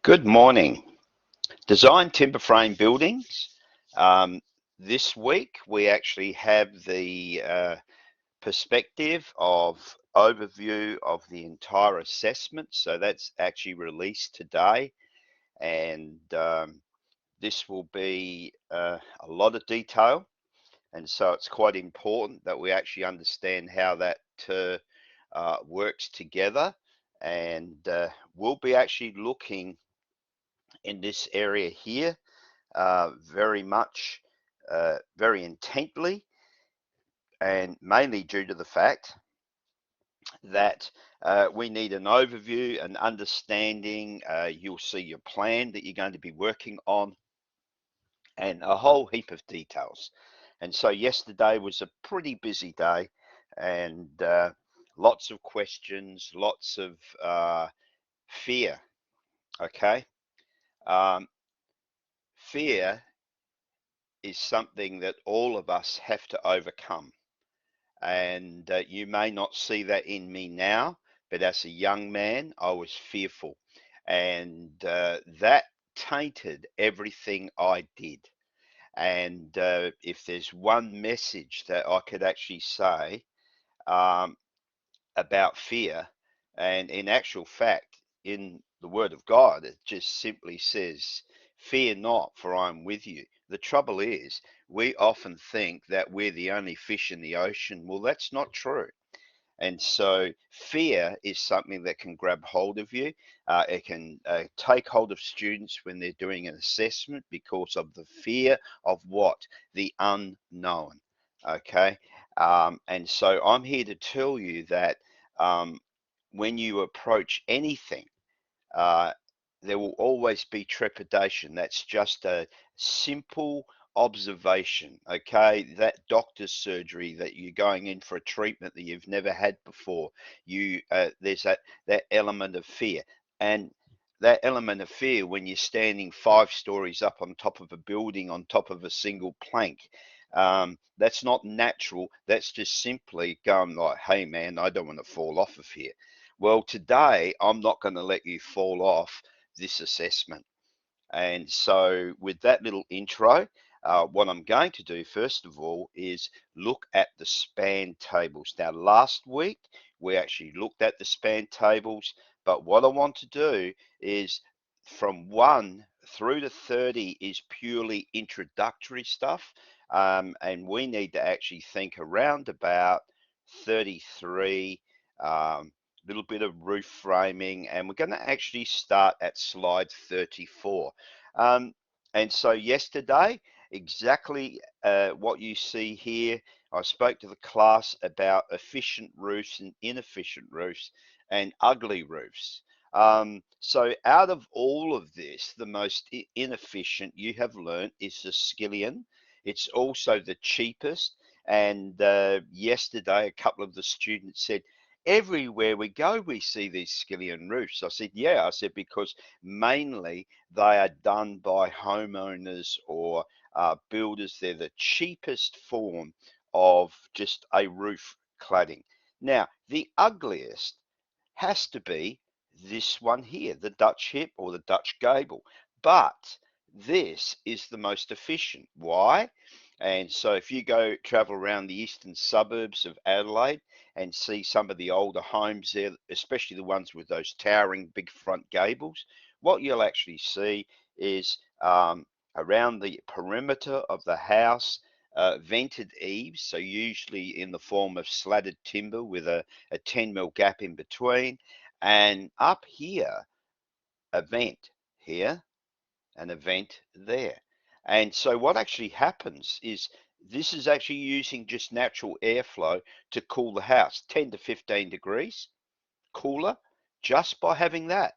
Good morning. Design timber frame buildings. This week we actually have the perspective of overview of the entire assessment. So that's actually released today, and this will be a lot of detail, and so it's quite important that we actually understand how that works together, and we'll be actually looking in this area here very much, very intently, and mainly due to the fact that we need an overview, an understanding. You'll see your plan that you're going to be working on, and a whole heap of details. And so yesterday was a pretty busy day, and lots of questions, lots of fear. Okay. Um, Fear is something that all of us have to overcome. And you may not see that in me now, but as a young man, I was fearful. And that tainted everything I did. And if there's one message that I could actually say um, about fear, and in actual fact, in the Word of God, it just simply says, "Fear not, for I am with you." The trouble is, we often think that we're the only fish in the ocean. Well, that's not true. And so fear is something that can grab hold of you. It can take hold of students when they're doing an assessment because of the fear of what? The unknown. Okay. And so I'm here to tell you that um, when you approach anything, uh, there will always be trepidation. That's just a simple observation, okay? That doctor's surgery that you're going in for a treatment that you've never had before. There's that element of fear, and that element of fear when you're standing 5 stories up on top of a building on top of a single plank. That's not natural. That's just simply going like, hey man, I don't want to fall off of here. Well, today I'm not going to let you fall off this assessment. And so, with that little intro, what I'm going to do first of all is look at the span tables. Now, last week we actually looked at the span tables, but what I want to do is from 1 through to 30 is purely introductory stuff, and we need to actually think around about 33. Little bit of roof framing, and we're going to actually start at slide 34. Um, and so yesterday, exactly what you see here, I spoke to the class about efficient roofs and inefficient roofs and ugly roofs. So out of all of this, the most inefficient you have learnt is the skillion. It's also the cheapest. And yesterday, a couple of the students said, everywhere we go, we see these skillion roofs. I said, yeah. I said, because mainly they are done by homeowners or builders. They're the cheapest form of just a roof cladding. Now, the ugliest has to be this one here, the Dutch hip or the Dutch gable. But this is the most efficient. Why? And so if you go travel around the eastern suburbs of Adelaide and see some of the older homes there, especially the ones with those towering big front gables, what you'll actually see is around the perimeter of the house, vented eaves, so usually in the form of slatted timber with a 10 mm gap in between, and up here, a vent here, an event there. And so what actually happens is this is actually using just natural airflow to cool the house 10 to 15 degrees cooler just by having that.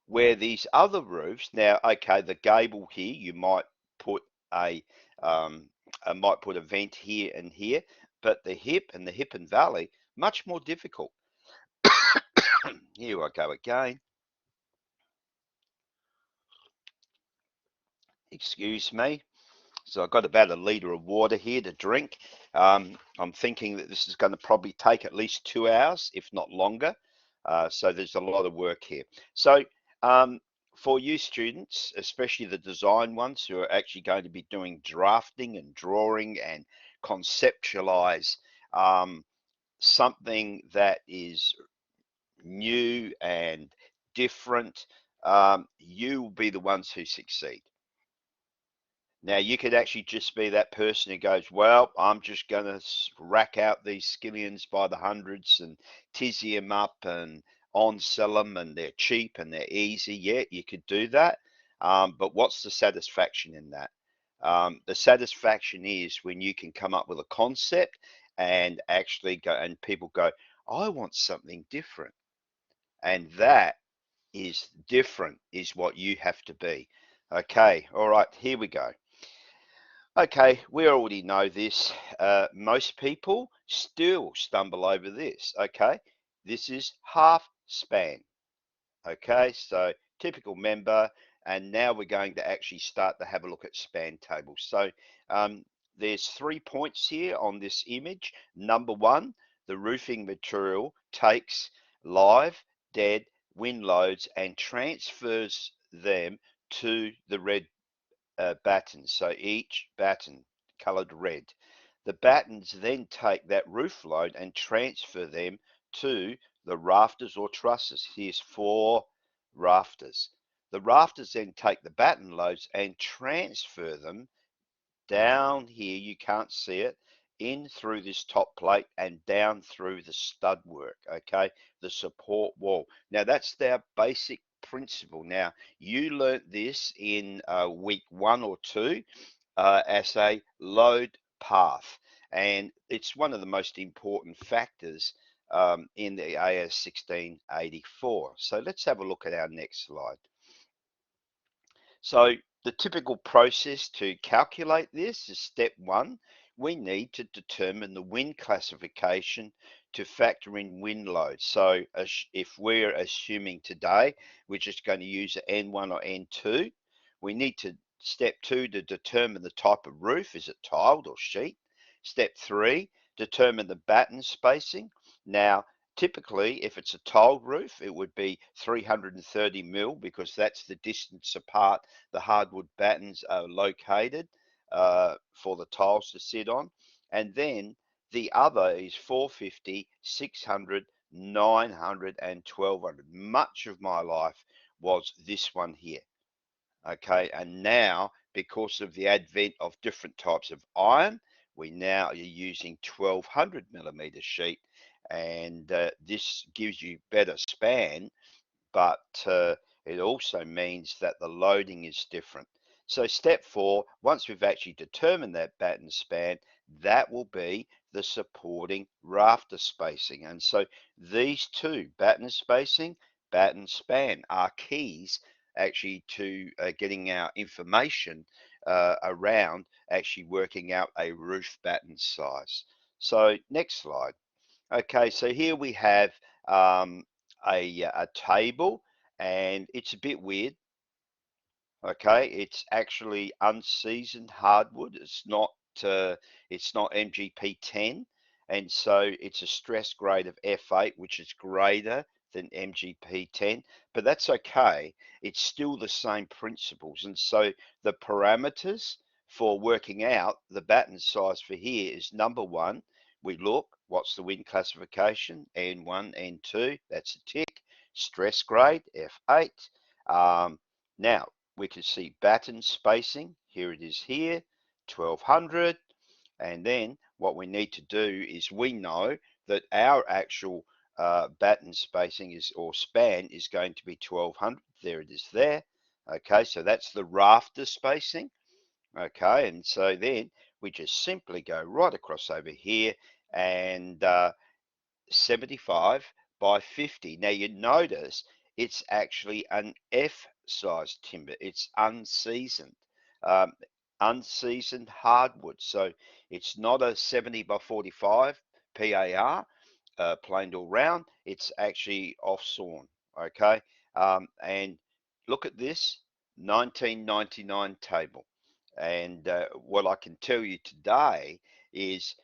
Where these other roofs, now, okay, the gable here, you might put um, might put a vent here and here, but the hip and valley, much more difficult. Here I go again. Excuse me. So I've got about a litre of water here to drink. I'm thinking that this is going to probably take at least 2 hours, if not longer. So there's a lot of work here. So For you students, especially the design ones who are actually going to be doing drafting and drawing and conceptualize something that is new and different, you will be the ones who succeed. Now, you could actually just be that person who goes, well, I'm just going to rack out these skillions by the hundreds and tizzy them up and on-sell them, and they're cheap and they're easy. Yeah, you could do that. But what's the satisfaction in that? The satisfaction is when you can come up with a concept and actually go, and people go, I want something different. And that is different, is what you have to be. Okay, all right, here we go. Okay, we already know this. Most people still stumble over this. Okay, this is half span. Okay, so typical member, and now we're going to actually start to have a look at span tables. So there's 3 points here on this image. Number one, the roofing material takes live, dead wind loads and transfers them to the red battens. So each batten colored red. The battens then take that roof load and transfer them to the rafters or trusses. Here's 4 rafters. The rafters then take the batten loads and transfer them down here, you can't see it, in through this top plate and down through the stud work, okay, the support wall. Now that's their basic principle. Now you learnt this in week 1 or 2 as a load path, and it's one of the most important factors in the AS 1684. So let's have a look at our next slide. So the typical process to calculate this is step 1. We need to determine the wind classification to factor in wind load. So if we're assuming today we're just going to use an N1 or N2, we need to step 2 to determine the type of roof. Is it tiled or sheet? Step 3, determine the batten spacing. Now, typically, if it's a tiled roof, it would be 330 mil because that's the distance apart the hardwood battens are located for the tiles to sit on. And then the other is 450, 600, 900, and 1200. Much of my life was this one here. Okay, and now because of the advent of different types of iron, we now are using 1200 millimeter sheet, and this gives you better span, but it also means that the loading is different. So step 4, once we've actually determined that batten span, that will be the supporting rafter spacing. And so these two, batten spacing, batten span, are keys actually to getting our information around actually working out a roof batten size. So next slide. Okay, so here we have a table, and it's a bit weird. Okay, it's actually unseasoned hardwood. It's not MGP10, and so it's a stress grade of F8, which is greater than MGP10, but that's okay. It's still the same principles, and so the parameters for working out the batten size for here is number 1. We look, what's the wind classification? N1, N2, that's a tick. Stress grade, F8. Now, we can see batten spacing. Here it is here, 1200. And then what we need to do is we know that our actual batten spacing is, or span, is going to be 1200. There it is there. Okay, so that's the rafter spacing. Okay, and so then we just simply go right across over here and 75 by 50. Now you notice it's actually an F size timber. It's unseasoned, um, unseasoned hardwood. So it's not a 70 by 45 PAR, planed all round. It's actually off sawn. Okay, and look at this 1999 table. And what I can tell you today is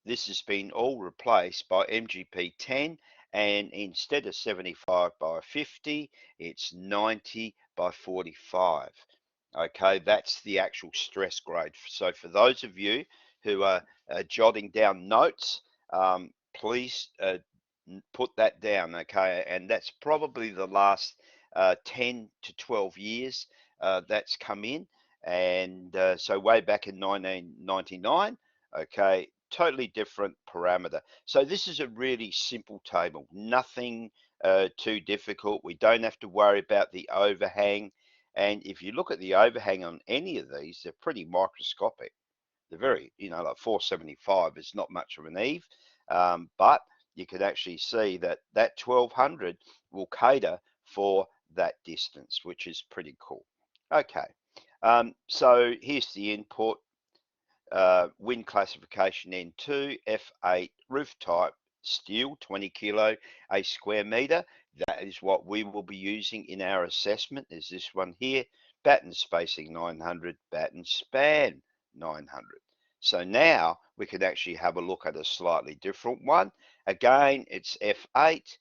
this has been all replaced by MGP 10 and instead of 75 by 50, it's 90 by 45. Okay, that's the actual stress grade. So for those of you who are jotting down notes, please put that down, okay? And that's probably the last 10 to 12 years that's come in. And so way back in 1999, okay, totally different parameter. So this is a really simple table, nothing too difficult. We don't have to worry about the overhang. And if you look at the overhang on any of these, they're pretty microscopic. They're very, like 475 is not much of an eve, but you can actually see that that 1200 will cater for that distance, which is pretty cool. Okay, so here's the input. Wind classification N2, F8, roof type, steel, 20 kilo, a square meter. That is what we will be using in our assessment, is this one here. Batten spacing 900, batten span 900. So now we could actually have a look at a slightly different one. Again, it's F8,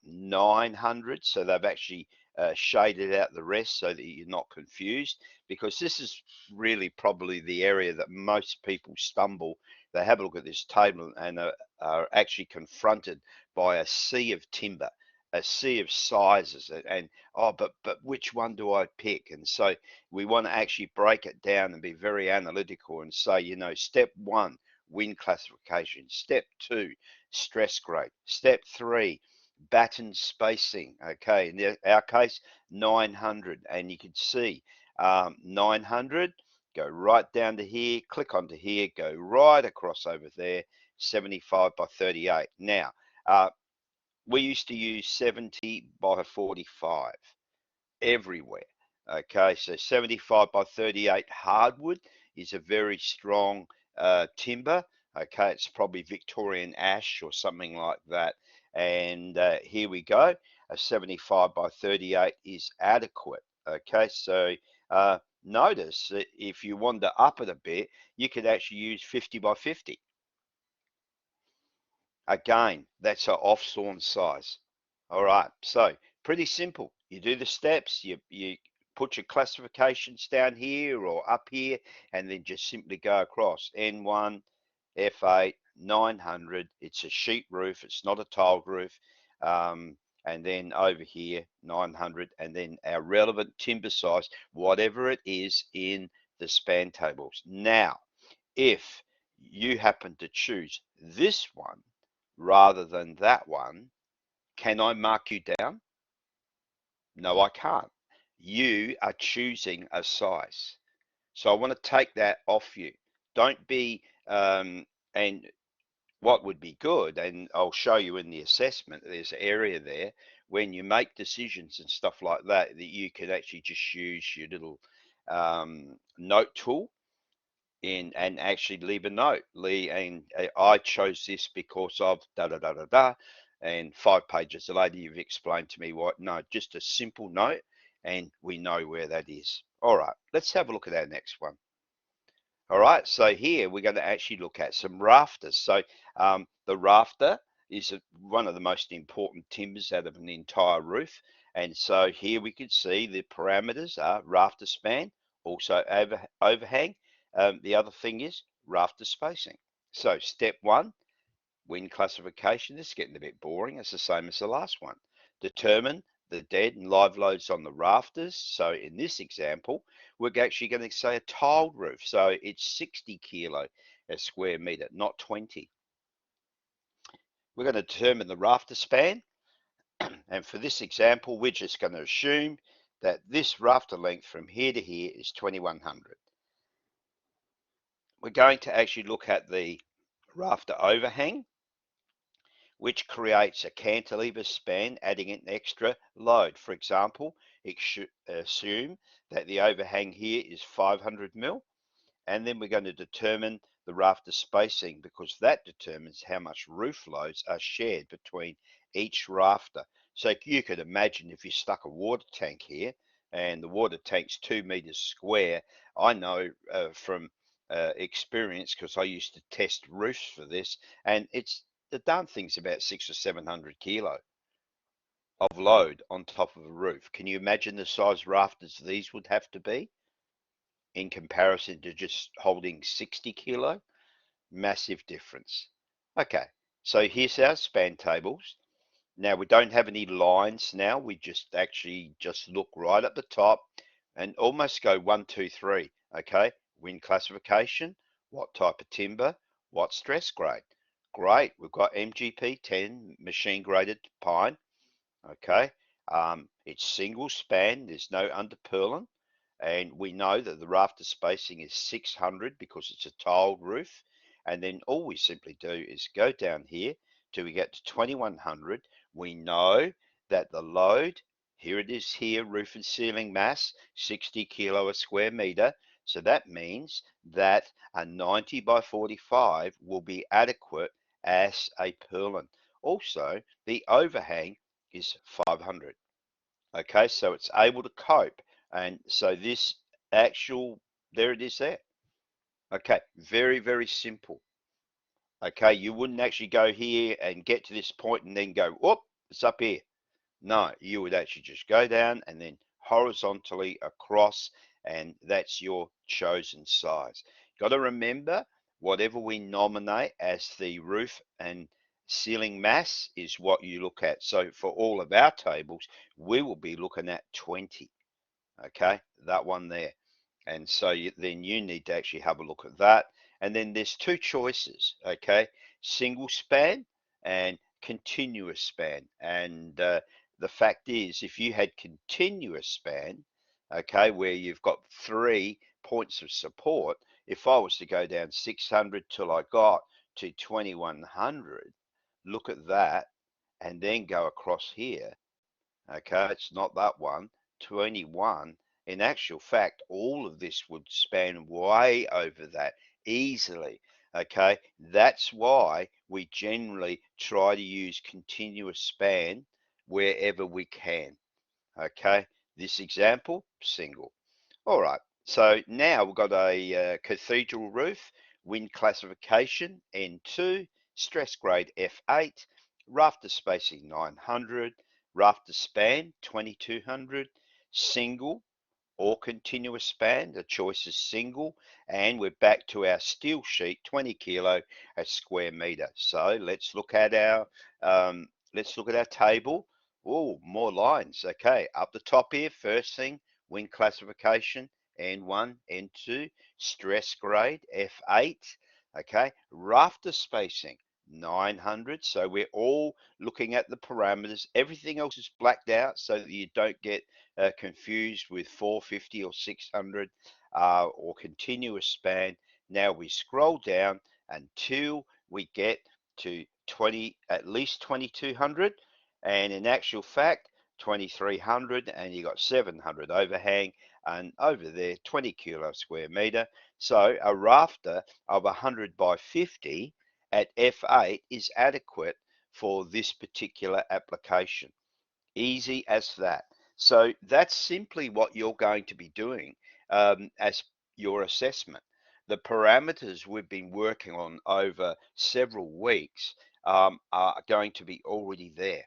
900. So they've actually shaded out the rest so that you're not confused, because this is really probably the area that most people stumble. They have a look at this table and are actually confronted by a sea of timber, a sea of sizes, and oh, but which one do I pick? And so we want to actually break it down and be very analytical and say, step one, wind classification. Step two, stress grade. Step three, batten spacing. Okay, in our case, 900, and you can see 900, go right down to here, click onto here, go right across over there, 75 by 38. Now, we used to use 70 by 45 everywhere. Okay, so 75 by 38 hardwood is a very strong timber. Okay, it's probably Victorian ash or something like that. And here we go. A 75 by 38 is adequate. Okay, so notice that if you want to up it a bit, you could actually use 50 by 50. Again, that's an off-sawn size. All right, so pretty simple. You do the steps, you put your classifications down here or up here, and then just simply go across. N1, F8, 900. It's a sheet roof. It's not a tiled roof. And then over here, 900, and then our relevant timber size, whatever it is in the span tables. Now, if you happen to choose this one rather than that one, can I mark you down? No, I can't. You are choosing a size. So I want to take that off you. Don't be, and what would be good, and I'll show you in the assessment, there's an area there when you make decisions and stuff like that, that you can actually just use your little note tool and actually leave a note. And I chose this because of da da da da da. And 5 pages later, you've explained to me what. No, just a simple note, and we know where that is. All right, let's have a look at our next one. All right, so here we're going to actually look at some rafters. So the rafter is one of the most important timbers out of an entire roof. And so here we can see the parameters are rafter span, also overhang. The other thing is rafter spacing. So step one, wind classification. This is getting a bit boring. It's the same as the last one. Determine the dead and live loads on the rafters. So in this example, we're actually going to say a tiled roof. So it's 60 kilo a square meter, not 20. We're going to determine the rafter span. And for this example, we're just going to assume that this rafter length from here to here is 2100. We're going to actually look at the rafter overhang, which creates a cantilever span, adding an extra load. For example, assume that the overhang here is 500 mil, and then we're going to determine the rafter spacing, because that determines how much roof loads are shared between each rafter. So you could imagine if you stuck a water tank here, and the water tank's 2 meters square. I know from experience, because I used to test roofs for this, and the darn thing's about 600 or 700 kilo of load on top of a roof. Can you imagine the size rafters these would have to be in comparison to just holding 60 kilo? Massive difference. Okay, so here's our span tables. Now we don't have any lines now. We just actually just look right at the top and almost go 1, 2, 3. Okay, wind classification, what type of timber, what stress grade. Great, we've got MGP 10 machine graded pine. Okay, it's single span. There's no under purlin, and we know that the rafter spacing is 600 because it's a tiled roof. And then all we simply do is go down here till we get to 2100. We know that the load, here it is here, roof and ceiling mass, 60 kilo a square meter. So that means that a 90 by 45 will be adequate as a purlin. Also, the overhang is 500. Okay, so it's able to cope. And so this actual, there it is there. Okay, very, very simple. Okay, you wouldn't actually go here and get to this point and then go, whoop, it's up here. No, you would actually just go down and then horizontally across, and that's your chosen size. Got to remember, whatever we nominate as the roof and ceiling mass is what you look at. So for all of our tables, we will be looking at 20. Okay, that one there. And so then you need to actually have a look at that. And then there's two choices, okay? Single span and continuous span. And the fact is, if you had continuous span, okay, where you've got 3 points of support, if I was to go down 600 till I got to 2100, look at that, and then go across here, okay, it's not that one, 21. In actual fact, all of this would span way over that easily. Okay, that's why we generally try to use continuous span wherever we can. Okay, this example, single. All right, so now we've got a cathedral roof, wind classification N2, stress grade F8, rafter spacing 900, rafter span 2200, single or continuous span. The choice is single, and we're back to our steel sheet, 20 kilo a square meter. So let's look at our table. Oh, more lines. Okay, up the top here, first thing, wind classification, N1, N2, stress grade, F8. Okay, rafter spacing, 900. So we're all looking at the parameters. Everything else is blacked out so that you don't get confused with 450 or 600 or continuous span. Now we scroll down until we get to 20, at least 2200, and in actual fact 2300, and you got 700 overhang, and over there 20 kilo square meter. So a rafter of 100 by 50 at F8 is adequate for this particular application. Easy as that. So that's simply what you're going to be doing as your assessment. The parameters we've been working on over several weeks are going to be already there.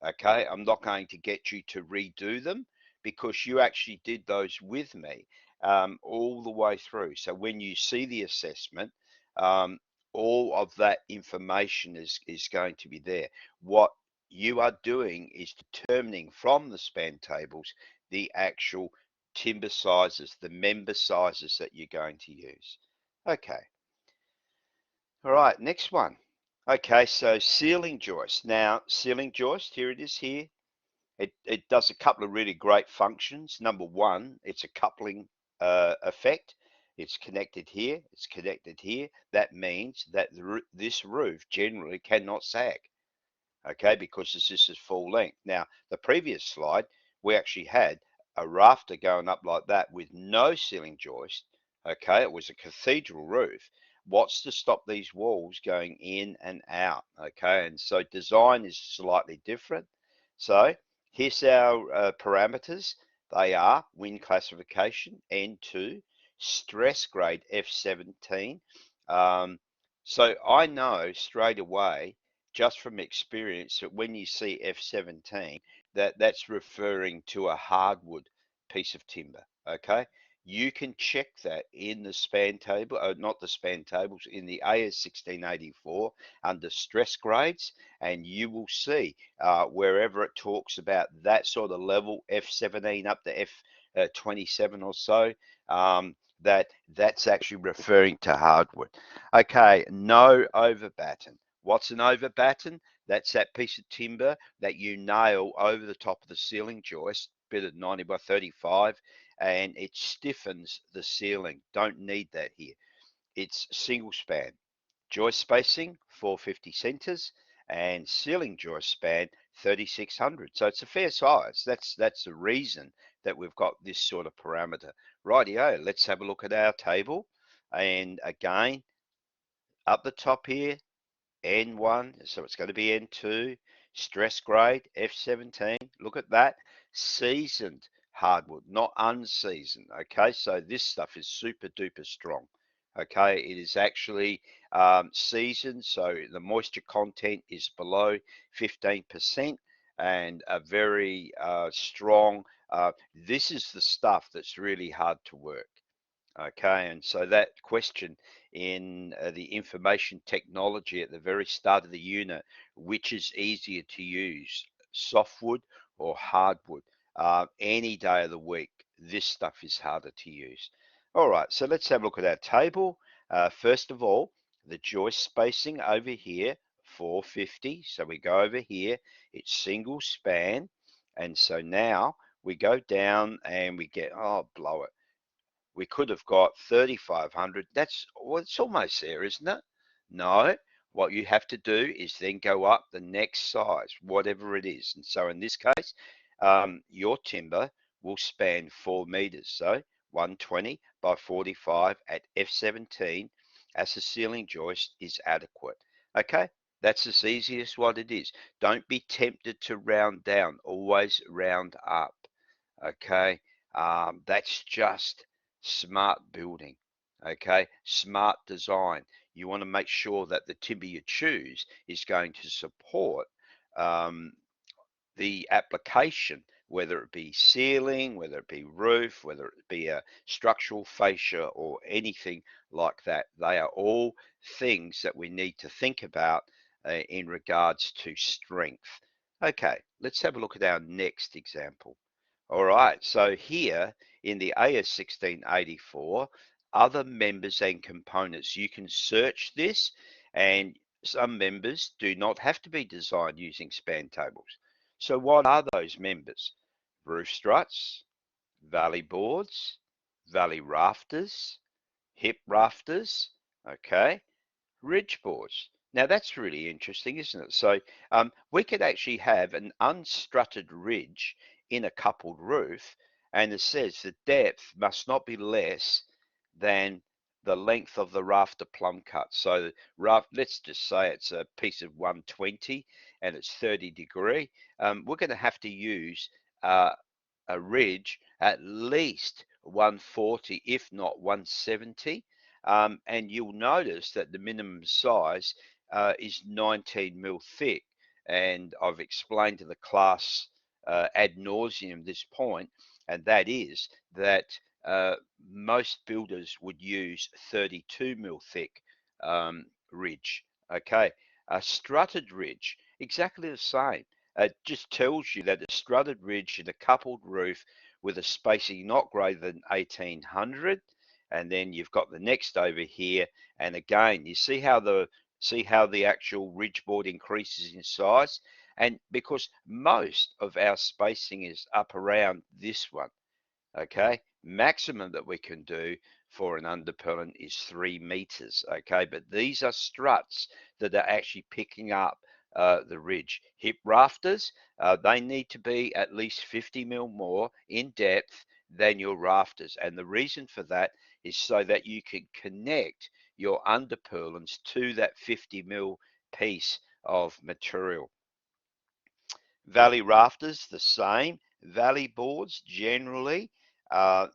Okay, I'm not going to get you to redo them because you actually did those with me all the way through. So when you see the assessment, all of that information is going to be there. What you are doing is determining from the span tables the actual timber sizes, the member sizes that you're going to use. Okay. All right, next one. Okay, so ceiling joist. Now, ceiling joist, here it is here. It does a couple of really great functions. Number one, it's a coupling effect. It's connected here, it's connected here. That means that this roof generally cannot sag, okay, because this is full length. Now, the previous slide, we actually had a rafter going up like that with no ceiling joist, okay, it was a cathedral roof. What's to stop these walls going in and out, okay, and so design is slightly different. So here's our parameters. They are wind classification, N2, stress grade, F17. So I know straight away just from experience that when you see F17, that's referring to a hardwood piece of timber. Okay, you can check that in the span table, not the span tables, in the AS1684 under stress grades, and you will see wherever it talks about that sort of level, F17 up to F27 or so, that's actually referring to hardwood. Okay, no over batten. What's an over batten? That's that piece of timber that you nail over the top of the ceiling joist, bit of 90 by 35, and it stiffens the ceiling. Don't need that here. It's single span. Joist spacing 450 centers and ceiling joist span 3600. So it's a fair size. That's the reason that we've got this sort of parameter. Rightio, let's have a look at our table. And again, up the top here, N1, so it's going to be N2, stress grade, F17, look at that, seasoned hardwood, not unseasoned, okay? So this stuff is super duper strong, okay? It is actually seasoned, so the moisture content is below 15% and a very strong, this is the stuff that's really hard to work. Okay, and so that question in the information technology at the very start of the unit, which is easier to use, softwood or hardwood? Any day of the week, this stuff is harder to use. All right, so let's have a look at our table. First of all, the joist spacing over here, 450. So we go over here, it's single span. And so now we go down and we get, oh, blow it. We could have got 3,500. Well, it's almost there, isn't it? No, what you have to do is then go up the next size, whatever it is. And so in this case, your timber will span 4 meters. So 120 by 45 at F17 as a ceiling joist is adequate. Okay, that's as easy as what it is. Don't be tempted to round down, always round up. Okay, that's just smart building, okay? Smart design. You want to make sure that the timber you choose is going to support um, the application, whether it be ceiling, whether it be roof, whether it be a structural fascia or anything like that. They are all things that we need to think about in regards to strength. Okay, let's have a look at our next example. All right, so here in the AS1684, other members and components, you can search this, and some members do not have to be designed using span tables. So what are those members? Roof struts, valley boards, valley rafters, hip rafters, okay, ridge boards. Now that's really interesting, isn't it? So we could actually have an unstrutted ridge in a coupled roof, and it says the depth must not be less than the length of the rafter plumb cut. So let's just say it's a piece of 120 and it's 30 degree. We're going to have to use a ridge at least 140, if not 170. And you'll notice that the minimum size is 19 mil thick. And I've explained to the class ad nauseum this point, and that is that uh, most builders would use 32 mil thick ridge. Okay, a strutted ridge, exactly the same. It just tells you that a strutted ridge in a coupled roof with a spacing not greater than 1800, and then you've got the next over here, and again you see how the actual ridge board increases in size, and because most of our spacing is up around this one, okay, maximum that we can do for an underpillar is 3 meters, okay, but these are struts that are actually picking up the ridge. Hip rafters, they need to be at least 50 mil more in depth than your rafters, and the reason for that is so that you can connect your underpurlins to that 50 mil piece of material. Valley rafters, the same. Valley boards generally are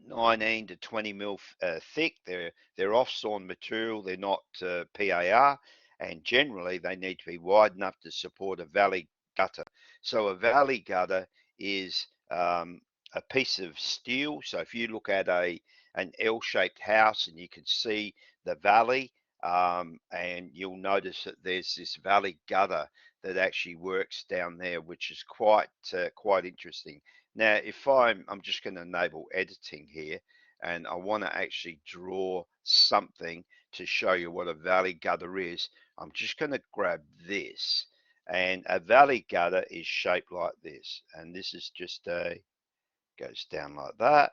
19 to 20 mil thick. They're off-sawn material. They're not PAR, and generally they need to be wide enough to support a valley gutter. So a valley gutter is a piece of steel. So if you look at an L-shaped house and you can see the valley, and you'll notice that there's this valley gutter that actually works down there, which is quite interesting. Now, if I'm just going to enable editing here, and I want to actually draw something to show you what a valley gutter is. I'm just going to grab this, and a valley gutter is shaped like this, and this is just goes down like that,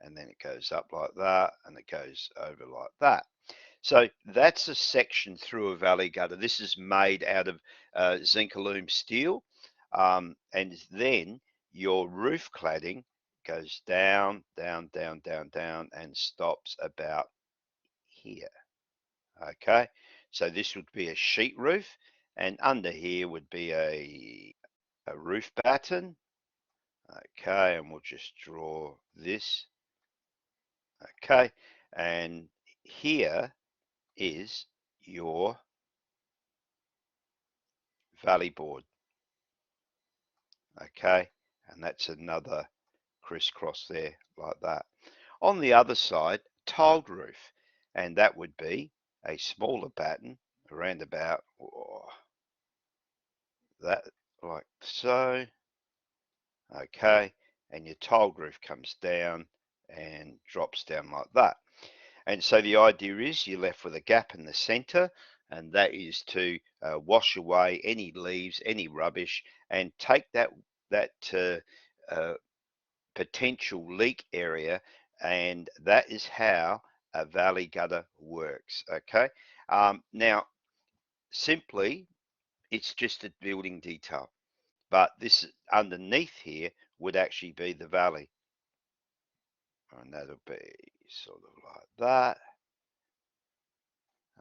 and then it goes up like that, and it goes over like that. So that's a section through a valley gutter. This is made out of zinc aluminum steel, and then your roof cladding goes down, down, down, down, down, and stops about here. Okay, so this would be a sheet roof, and under here would be a roof batten. Okay, and we'll just draw this. Okay, and here is your valley board. Okay, and that's another crisscross there like that. On the other side, tiled roof, and that would be a smaller batten around about that, like so. Okay, and your tiled roof comes down and drops down like that. And so the idea is you're left with a gap in the center, and that is to wash away any leaves, any rubbish, and take that potential leak area, and that is how a valley gutter works. Okay, now simply it's just a building detail, but this underneath here would actually be the valley, and that'll be sort of like that.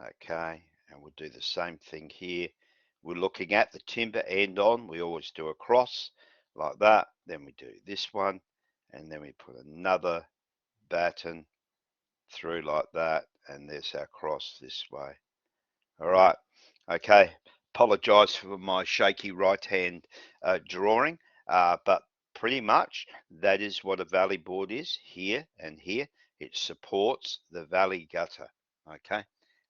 Okay, and we'll do the same thing here. We're looking at the timber end on. We always do a cross like that. Then we do this one, and then we put another batten through like that, and there's our cross this way. All right, okay. Apologize for my shaky right hand drawing, but pretty much that is what a valley board is here and here. It supports the valley gutter. Okay,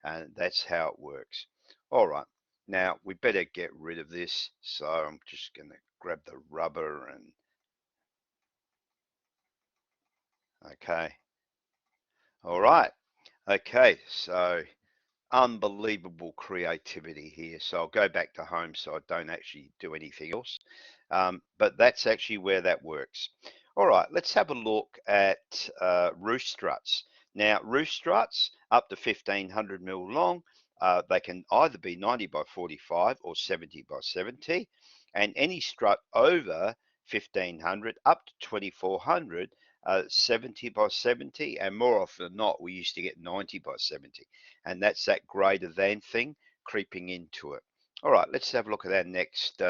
and that's how it works. All right, now we better get rid of this, so I'm just going to grab the rubber and okay. All right, okay, so unbelievable creativity here. So I'll go back to home so I don't actually do anything else. But that's actually where that works. All right, let's have a look at roof struts. Now, roof struts up to 1500 mil long. They can either be 90 by 45 or 70 by 70. And any strut over 1500 up to 2400, 70 by 70. And more often than not, we used to get 90 by 70. And that's that greater than thing creeping into it. All right, let's have a look at our next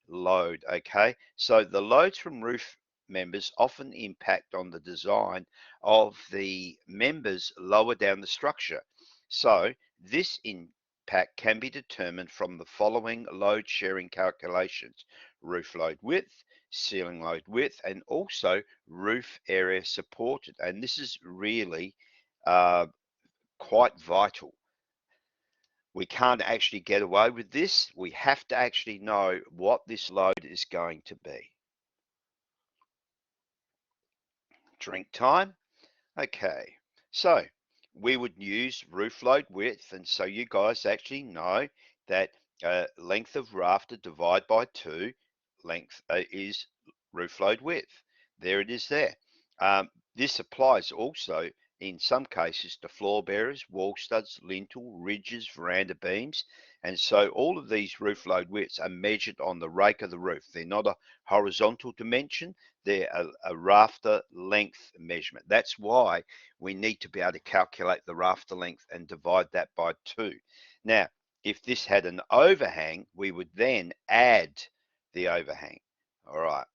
load. Okay, so the loads from roof members often impact on the design of the members lower down the structure. So this impact can be determined from the following load sharing calculations: roof load width, ceiling load width, and also roof area supported. And this is really quite vital. We can't actually get away with this. We have to actually know what this load is going to be. Drink time. Okay, so we would use roof load width, and so you guys actually know that length of rafter divided by 2 length is roof load width. There it is there. This applies also in some cases to floor bearers, wall studs, lintel, ridges, veranda beams, and so all of these roof load widths are measured on the rake of the roof. They're not a horizontal dimension, they're a rafter length measurement. That's why we need to be able to calculate the rafter length and divide that by 2. Now, if this had an overhang, we would then add the overhang. All right.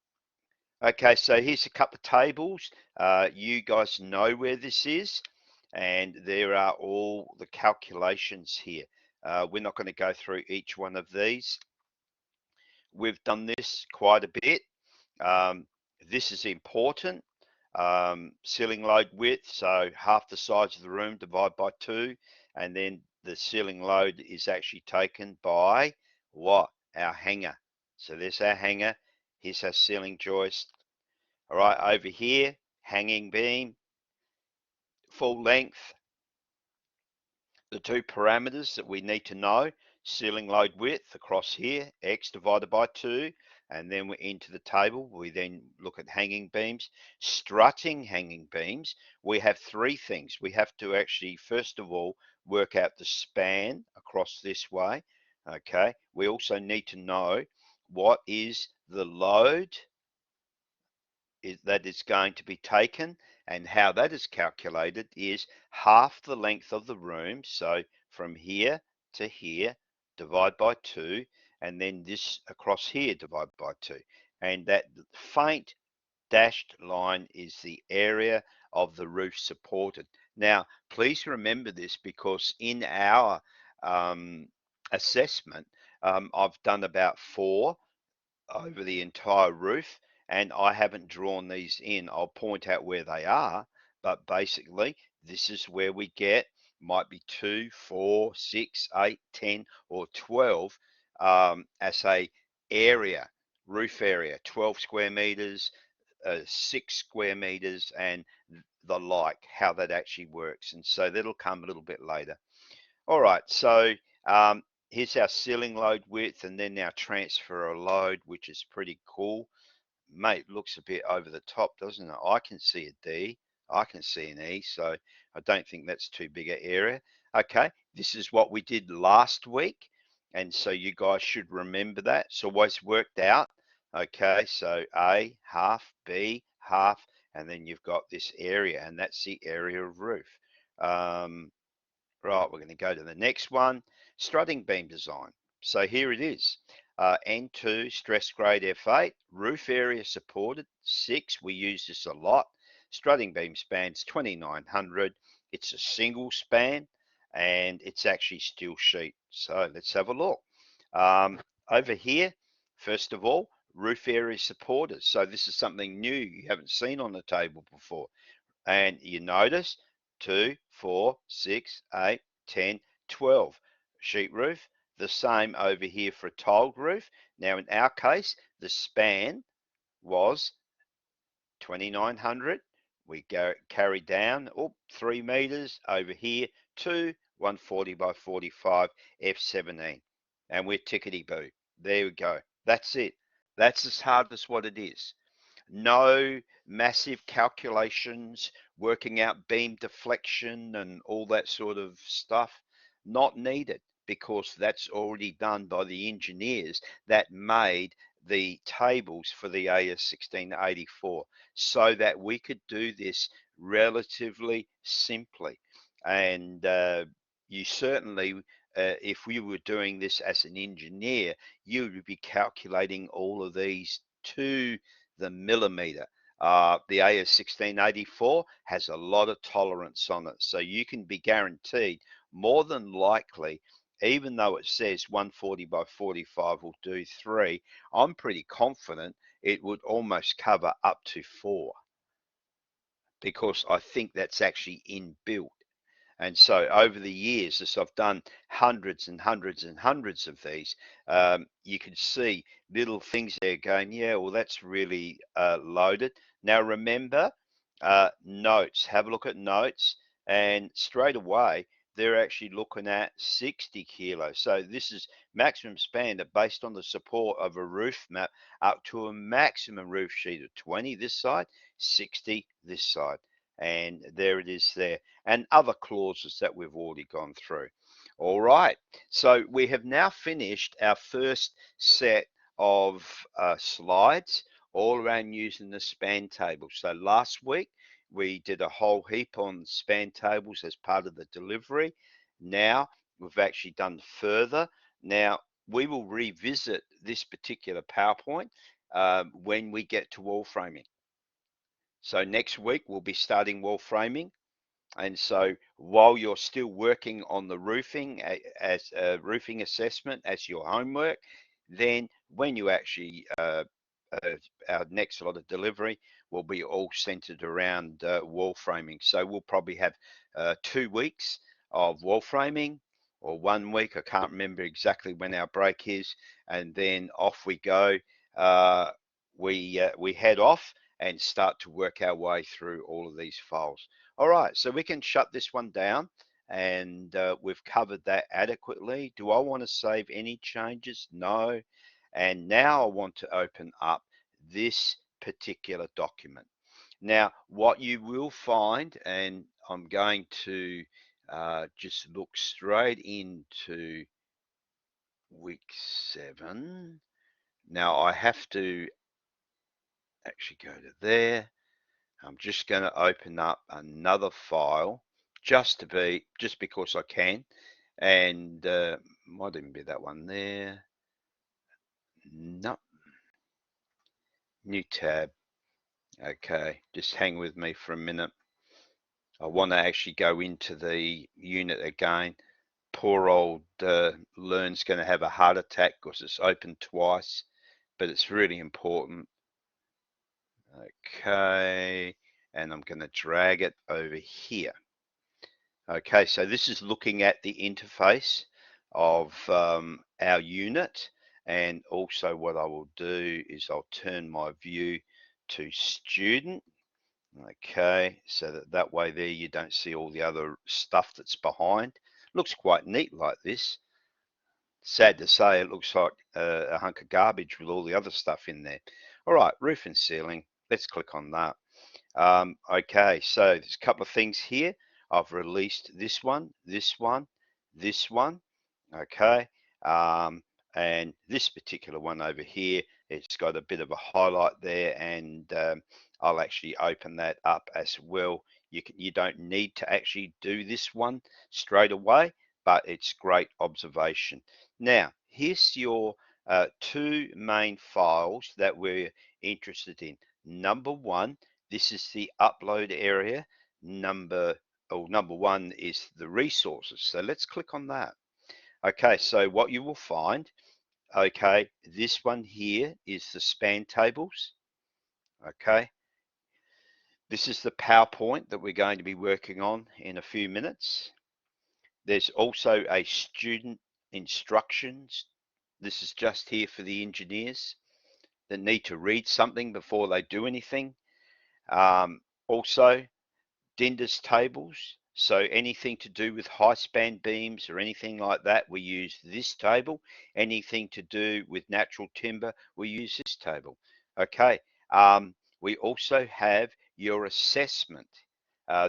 Okay, so here's a couple of tables. You guys know where this is, and there are all the calculations here. We're not going to go through each one of these. We've done this quite a bit. This is important. Ceiling load width, so half the size of the room divided by 2, and then the ceiling load is actually taken by what? Our hanger. So there's our hanger. Here's our ceiling joist. All right, over here, hanging beam, full length. The two parameters that we need to know: ceiling load width across here, x divided by 2, and then we're into the table. We then look at hanging beams. Strutting hanging beams, we have 3 things. We have to actually, first of all, work out the span across this way. Okay, we also need to know what is the load that is going to be taken, and how that is calculated is half the length of the room, so from here to here, divide by 2, and then this across here, divide by 2, and that faint dashed line is the area of the roof supported. Now please remember this, because in our assessment, I've done about 4 over the entire roof, and I haven't drawn these in. I'll point out where they are, but basically this is where we get, might be 2, 4, 6, 8, 10, or 12 as a area, roof area, 12 square meters, 6 square meters, and the like, how that actually works. And so that'll come a little bit later. All right, so here's our ceiling load width, and then our transfer of load, which is pretty cool. Mate, looks a bit over the top, doesn't it? I can see a D, I can see an E, so I don't think that's too big an area. Okay, this is what we did last week, and so you guys should remember that. It's always worked out. Okay, so A, half, B, half, and then you've got this area, and that's the area of roof. Right, we're going to go to the next one, strutting beam design. So here it is, N2 stress grade F8, roof area supported, 6, we use this a lot. Strutting beam spans 2900, it's a single span, and it's actually steel sheet. So let's have a look. Over here, first of all, roof area supported. So this is something new you haven't seen on the table before. And you notice 2, 4, 6, 8, 10, 12. Sheet roof, the same over here for a tiled roof. Now in our case, the span was 2900. We carry down 3 meters over here to 140 by 45 F17, and we're tickety boo. There we go. That's it. That's as hard as what it is. No massive calculations, working out beam deflection and all that sort of stuff, not needed, because that's already done by the engineers that made the tables for the AS1684, so that we could do this relatively simply. And you certainly, if we were doing this as an engineer, you would be calculating all of these to the millimeter. The AS1684 has a lot of tolerance on it, so you can be guaranteed, more than likely, even though it says 140 by 45 will do 3, I'm pretty confident it would almost cover up to 4, because I think that's actually inbuilt. And so over the years, as I've done hundreds and hundreds and hundreds of these, you can see little things there going, yeah, well, that's really loaded. Now remember, notes, have a look at notes, and straight away, they're actually looking at 60 kilos. So this is maximum span based on the support of a roof map up to a maximum roof sheet of 20 this side, 60 this side. And there it is there, and other clauses that we've already gone through. All right, so we have now finished our first set of slides all around using the span table. So last week we did a whole heap on span tables as part of the delivery. Now we've actually done further. Now we will revisit this particular PowerPoint when we get to wall framing. So next week we'll be starting wall framing. And so while you're still working on the roofing as a roofing assessment as your homework, then when you actually our next lot of delivery will be all centered around wall framing. So we'll probably have 2 weeks of wall framing, or 1 week. I can't remember exactly when our break is, and then off we go. We head off and start to work our way through all of these files. All right, so we can shut this one down, and we've covered that adequately. Do I want to save any changes? No. And now I want to open up this particular document. Now, what you will find, and I'm going to just look straight into week 7. Now, I have to actually go to there. I'm just going to open up another file just because I can, and might even be that one there. No, new tab. Okay, just hang with me for a minute. I want to actually go into the unit again. Poor old Learn's going to have a heart attack because it's open twice, but it's really important. Okay, and I'm going to drag it over here. Okay, so this is looking at the interface of our unit, and also what I will do is I'll turn my view to student. Okay, so that way there you don't see all the other stuff that's behind. Looks quite neat like this. Sad to say, it looks like a hunk of garbage with all the other stuff in there. All right, roof and ceiling. Let's click on that. Okay, so there's a couple of things here. I've released this one, this one, this one. Okay, and this particular one over here, it's got a bit of a highlight there, and I'll actually open that up as well. You don't need to actually do this one straight away, but it's great observation. Now, here's your 2 main files that we're interested in. Number 1, this is the upload area. Number 1 is the resources. So let's click on that. Okay, so what you will find, okay, this one here is the span tables. Okay, this is the PowerPoint that we're going to be working on in a few minutes. There's also a student instructions. This is just here for the engineers that need to read something before they do anything. Also, Dinder's tables. So anything to do with high span beams or anything like that, we use this table. Anything to do with natural timber, we use this table. Okay. We also have your assessment.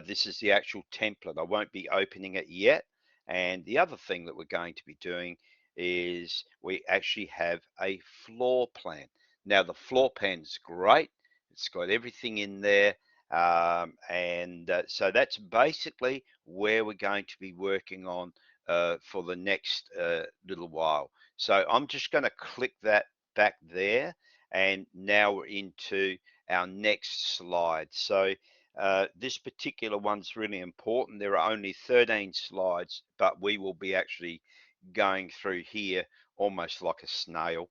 This is the actual template. I won't be opening it yet. And the other thing that we're going to be doing is we actually have a floor plan. Now the floor plan is great. It's got everything in there. So that's basically where we're going to be working on for the next little while. So I'm just going to click that back there, and now we're into our next slide. So this particular one's really important. There are only 13 slides, but we will be actually going through here almost like a snail,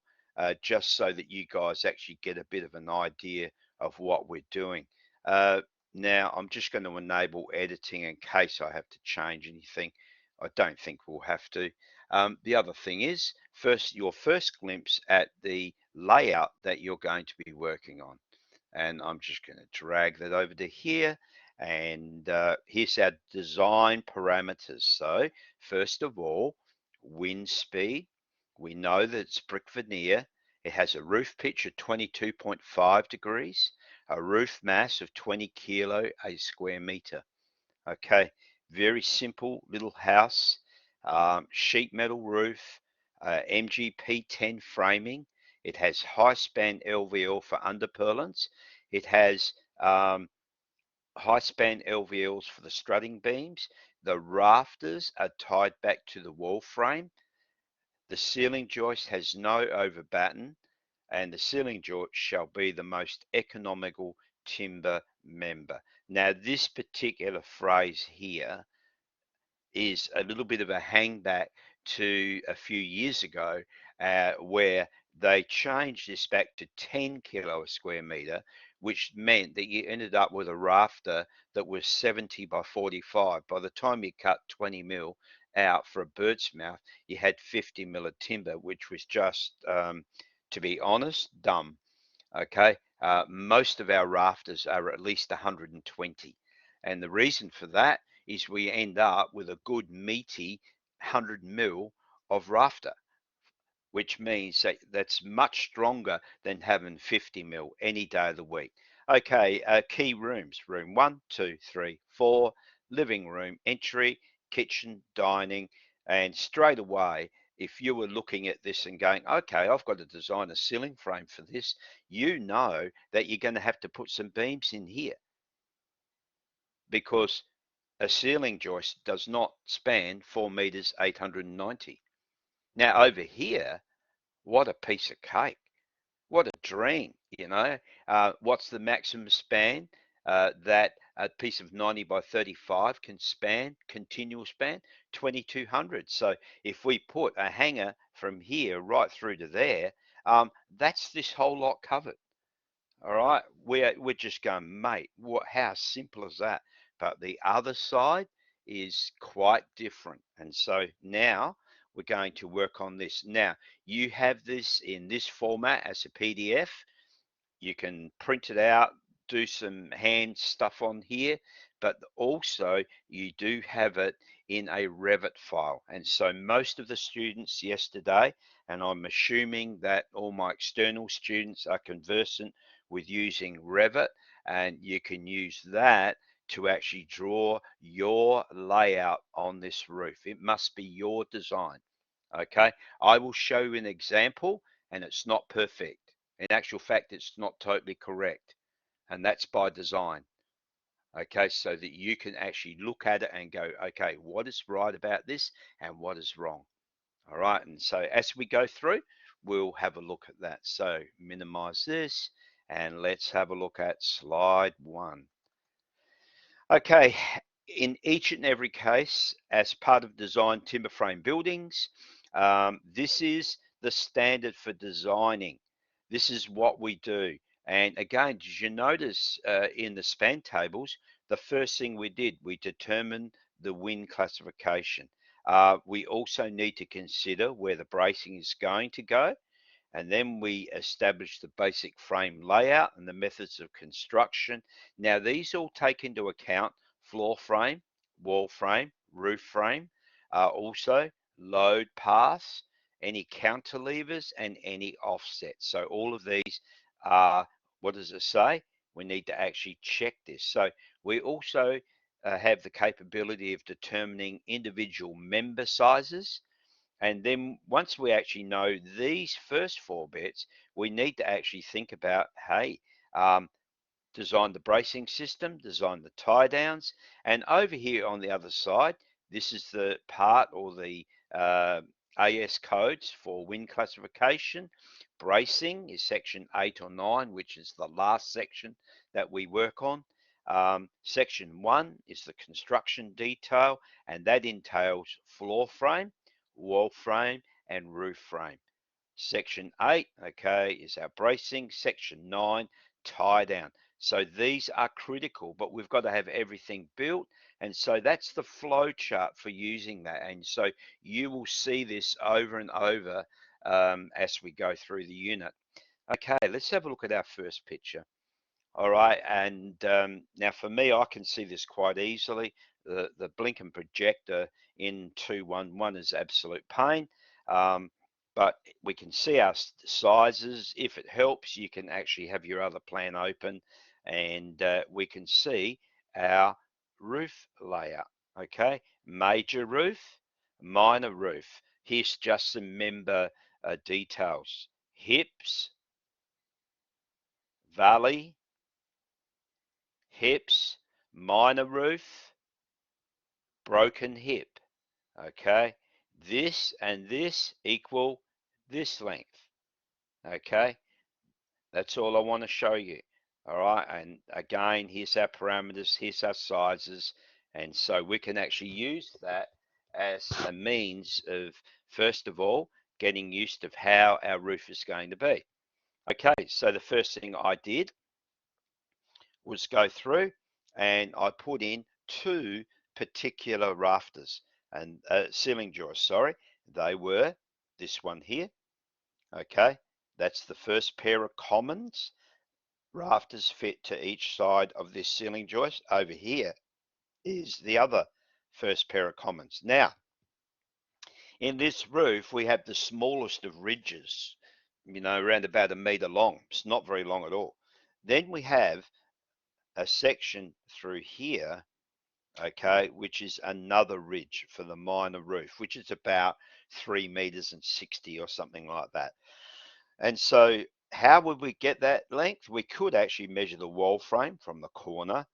just so that you guys actually get a bit of an idea of what we're doing. Now I'm just going to enable editing in case I have to change anything. I don't think we'll have to. The other thing is your first glimpse at the layout that you're going to be working on. And I'm just going to drag that over to here. And here's our design parameters. So first of all, wind speed. We know that it's brick veneer. It has a roof pitch of 22.5 degrees, a roof mass of 20 kilo a square meter. Okay, very simple little house, sheet metal roof, MGP10 framing. It has high span LVL for under purlins. It has high span LVLs for the strutting beams. The rafters are tied back to the wall frame. The ceiling joist has no over batten, and the ceiling joist shall be the most economical timber member. Now, this particular phrase here is a little bit of a hangback to a few years ago, where they changed this back to 10 kilo a square meter, which meant that you ended up with a rafter that was 70 by 45. By the time you cut 20 mil out for a bird's mouth, you had 50 mil of timber, which was just, to be honest, dumb. Okay, most of our rafters are at least 120, and the reason for that is we end up with a good meaty 100 mil of rafter, which means that that's much stronger than having 50 mil any day of the week. Okay, key rooms: room 1, 2, 3, 4, living room, entry, kitchen, dining, and straight away, if you were looking at this and going, okay, I've got to design a ceiling frame for this, you know that you're going to have to put some beams in here, because a ceiling joist does not span 4 meters 890. Now over here, what a piece of cake. What a dream, you know. What's the maximum span that a piece of 90 by 35 can span, continual span? 2200. So if we put a hanger from here right through to there, that's this whole lot covered. All right, we're just going, mate, how simple is that? But the other side is quite different. And so now we're going to work on this. Now, you have this in this format as a PDF. You can print it out, do some hand stuff on here, but also you do have it in a Revit file. And so most of the students yesterday, and I'm assuming that all my external students are conversant with using Revit, and you can use that to actually draw your layout on this roof. It must be your design. Okay, I will show you an example, and it's not perfect. In actual fact, it's not totally correct, and that's by design. Okay, so that you can actually look at it and go, okay, what is right about this and what is wrong? All right, and so as we go through, we'll have a look at that. So minimize this, and let's have a look at slide 1. Okay, in each and every case, as part of design timber frame buildings, this is the standard for designing. This is what we do. And again, did you notice in the span tables, the first thing we did, we determined the wind classification. We also need to consider where the bracing is going to go. And then we establish the basic frame layout and the methods of construction. Now, these all take into account floor frame, wall frame, roof frame, also load paths, any counterlevers, and any offsets. So all of these are, what does it say? We need to actually check this. So we also have the capability of determining individual member sizes. And then once we actually know these first 4 bits, we need to actually think about, hey, design the bracing system, design the tie downs. And over here on the other side, this is the part, or the AS codes for wind classification. Bracing is section 8 or 9, which is the last section that we work on. Section 1 is the construction detail, and that entails floor frame, wall frame, and roof frame. Section 8, okay, is our bracing. Section 9, tie down. So these are critical, but we've got to have everything built. And so that's the flow chart for using that. And so you will see this over and over as we go through the unit. Okay, let's have a look at our first picture. All right, and now for me, I can see this quite easily. The blinking projector in 211 is absolute pain, but we can see our sizes. If it helps, you can actually have your other plan open, and we can see our roof layout. Okay, major roof, minor roof. Here's just some member details: hips, valley, hips, minor roof, broken hip. Okay, this and this equal this length. Okay, that's all I want to show you. All right, and again, here's our parameters, here's our sizes, and so we can actually use that as a means of, first of all, getting used to how our roof is going to be. Okay, so the first thing I did was go through and I put in two particular rafters and ceiling joists, sorry. They were this one here, okay? That's the first pair of commons. Rafters fit to each side of this ceiling joist. Over here is the other first pair of commons. Now, in this roof, we have the smallest of ridges, around about 1 meter long. It's not very long at all. Then we have a section through here, okay, which is another ridge for the minor roof, which is about 3 meters and 60 or something like that. And so how would we get that length? We could actually measure the wall frame from the corner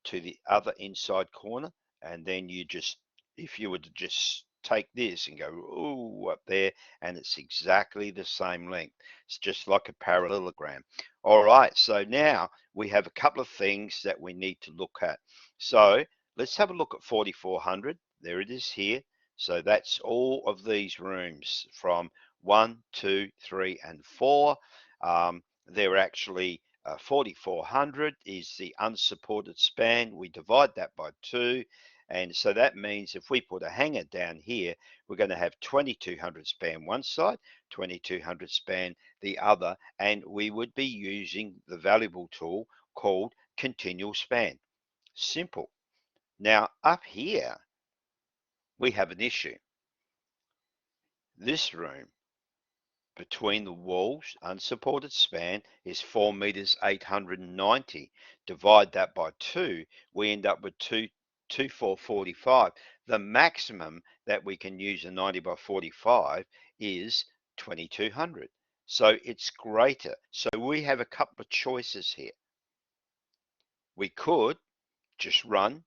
to the other inside corner, and then you just, if you were to just take this and go, ooh, up there, and it's exactly the same length. It's just like a parallelogram. All right, so now we have a couple of things that we need to look at. So let's have a look at 4400. There it is here. So that's all of these rooms from 1, 2, 3, and 4. They're actually 4400 is the unsupported span. We divide that by 2. And so that means if we put a hanger down here, we're going to have 2200 span one side, 2200 span the other. And we would be using the valuable tool called continual span. Simple. Now up here, we have an issue. This room between the walls, unsupported span is 4 meters 890. Divide that by 2, we end up with 2445. The maximum that we can use a 90 by 45 is 2200. So it's greater. So we have a couple of choices here. We could just run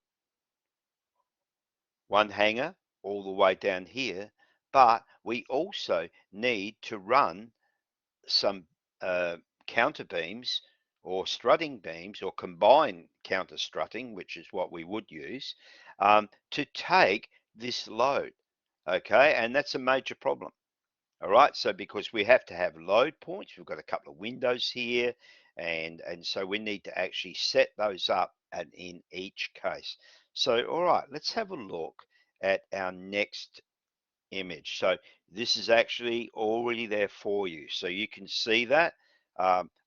one hanger all the way down here, but we also need to run some counter beams or strutting beams or combined counter strutting, which is what we would use, to take this load. Okay, and that's a major problem. All right, so because we have to have load points, we've got a couple of windows here, and so we need to actually set those up and in each case. So all right, let's have a look at our next image. So this is actually already there for you. So you can see that.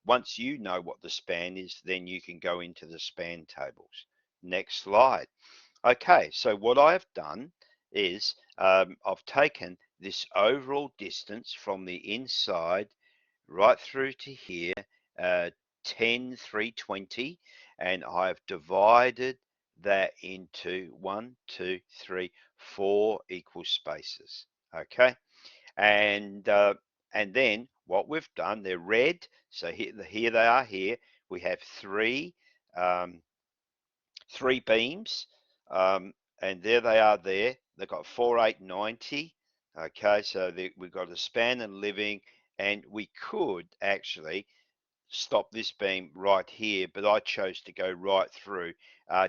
Once you know what the span is, then you can go into the span tables. Next slide. Okay, so what I've done is I've taken this overall distance from the inside right through to here, 10, 320, and I've divided that into 1, 2, 3, 4 equal spaces. Okay, and then what we've done, they're red, so here they are. Here we have um, three beams, and there they are there. They've got 4890. Okay, so we've got a span and living, and we could actually stop this beam right here, but I chose to go right through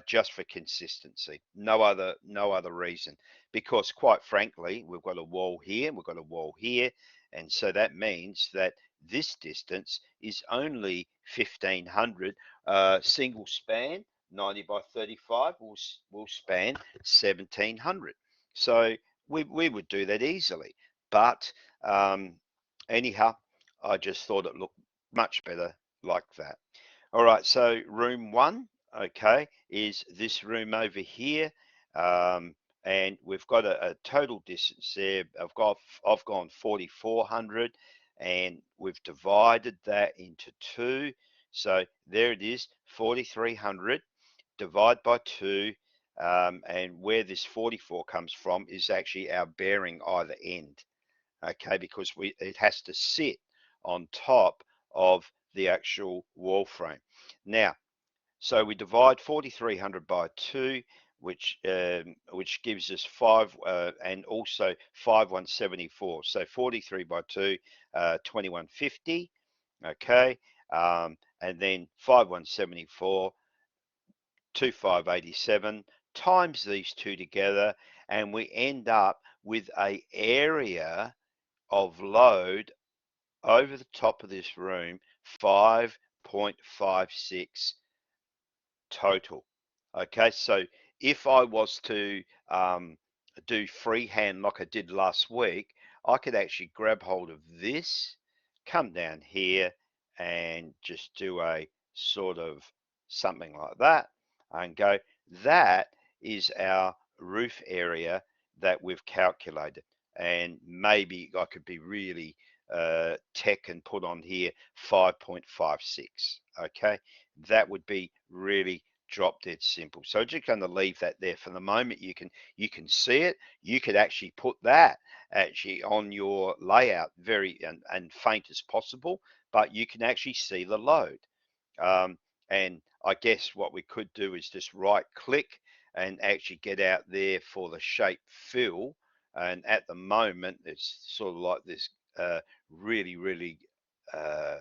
just for consistency. No other reason, because quite frankly, we've got a wall here, we've got a wall here, and so that means that this distance is only 1500. Single span 90 by 35 will span 1700. So we would do that easily, but anyhow, I just thought it looked much better like that. All right, so room 1, okay, is this room over here, and we've got a total distance there. I've gone 4400, and we've divided that into 2. So there it is, 4300. Divide by 2, and where this 44 comes from is actually our bearing either end. Okay, because it has to sit on top of the actual wall frame. Now, so we divide 4300 by 2, which gives us 5 and also 5174. So 43 by 2, 2150. Okay, and then 5174, 2587 times these two together, and we end up with a area of load over the top of this room, 5.56 total. Okay, so if I was to do freehand like I did last week, I could actually grab hold of this, come down here, and just do a sort of something like that, and go, that is our roof area that we've calculated. And maybe I could be really tech and put on here 5.56. Okay, that would be really drop dead simple. So I'm just going to leave that there for the moment. You can see it. You could actually put that actually on your layout very and faint as possible, but you can actually see the load. And I guess what we could do is just right click and actually get out there for the shape fill. And at the moment, it's sort of like this really uh,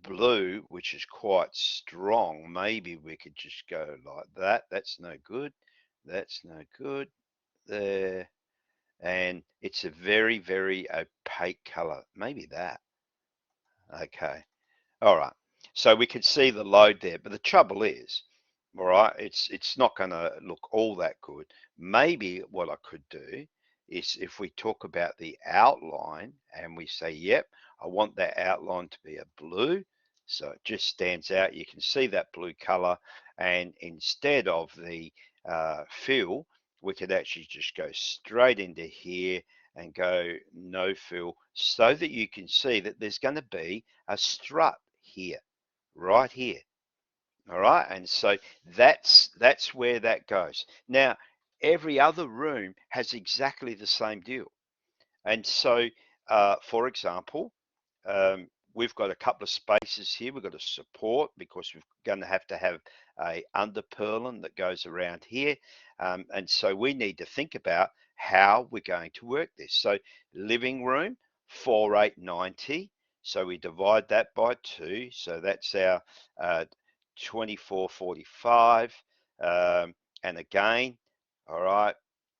blue, which is quite strong. Maybe we could just go like that. That's no good. That's no good. There. And it's a very opaque color. Maybe that. Okay. All right. So we could see the load there, but the trouble is, all right, it's not going to look all that good. Maybe what I could do is if we talk about the outline and we say, yep, I want that outline to be a blue. So it just stands out. You can see that blue color. And instead of the fill, we could actually just go straight into here and go no fill so that you can see that there's going to be a strut here, right here. All right, and so that's where that goes. Now, every other room has exactly the same deal. And so, for example, we've got a couple of spaces here. We've got a support because we're going to have a under purlin that goes around here. And so we need to think about how we're going to work this. So living room, 4890. So we divide that by 2. So that's our 2445. And again, all right,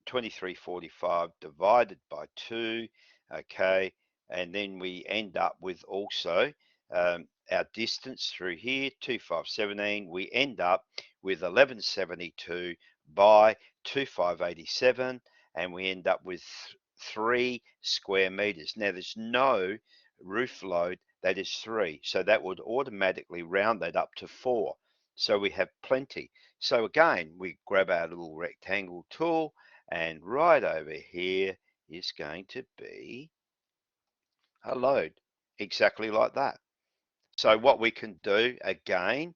2345 divided by 2, okay, and then we end up with also our distance through here, 2517, we end up with 1172 by 2587, and we end up with 3 square meters. Now there's no roof load that is 3, so that would automatically round that up to 4. So we have plenty. So again, we grab our little rectangle tool, and right over here is going to be a load, exactly like that. So what we can do again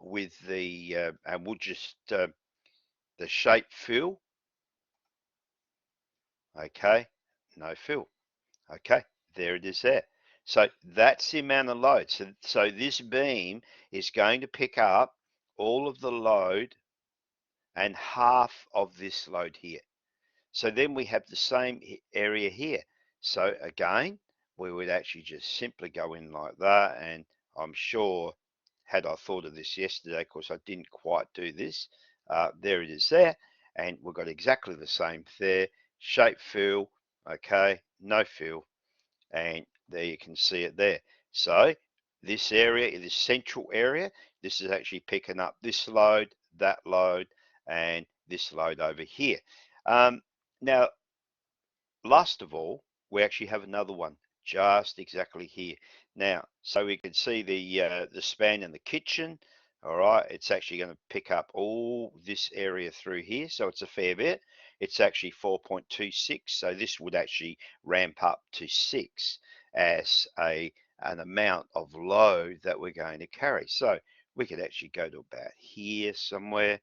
with the, and we'll just, the shape fill, okay, no fill, okay, there it is there. So that's the amount of load. So this beam is going to pick up all of the load and half of this load here. So then we have the same area here. So again, we would actually just simply go in like that. And I'm sure had I thought of this yesterday, of course I didn't quite do this. There it is there. And we've got exactly the same there. Shape fill, okay, no fill. And there you can see it there. So this area, this central area, this is actually picking up this load, that load, and this load over here. Now, last of all, we actually have another one just exactly here. Now, so we can see the span in the kitchen. All right, it's actually going to pick up all this area through here, so it's a fair bit. It's actually 4.26, so this would actually ramp up to 6 as an amount of load that we're going to carry. So we could actually go to about here somewhere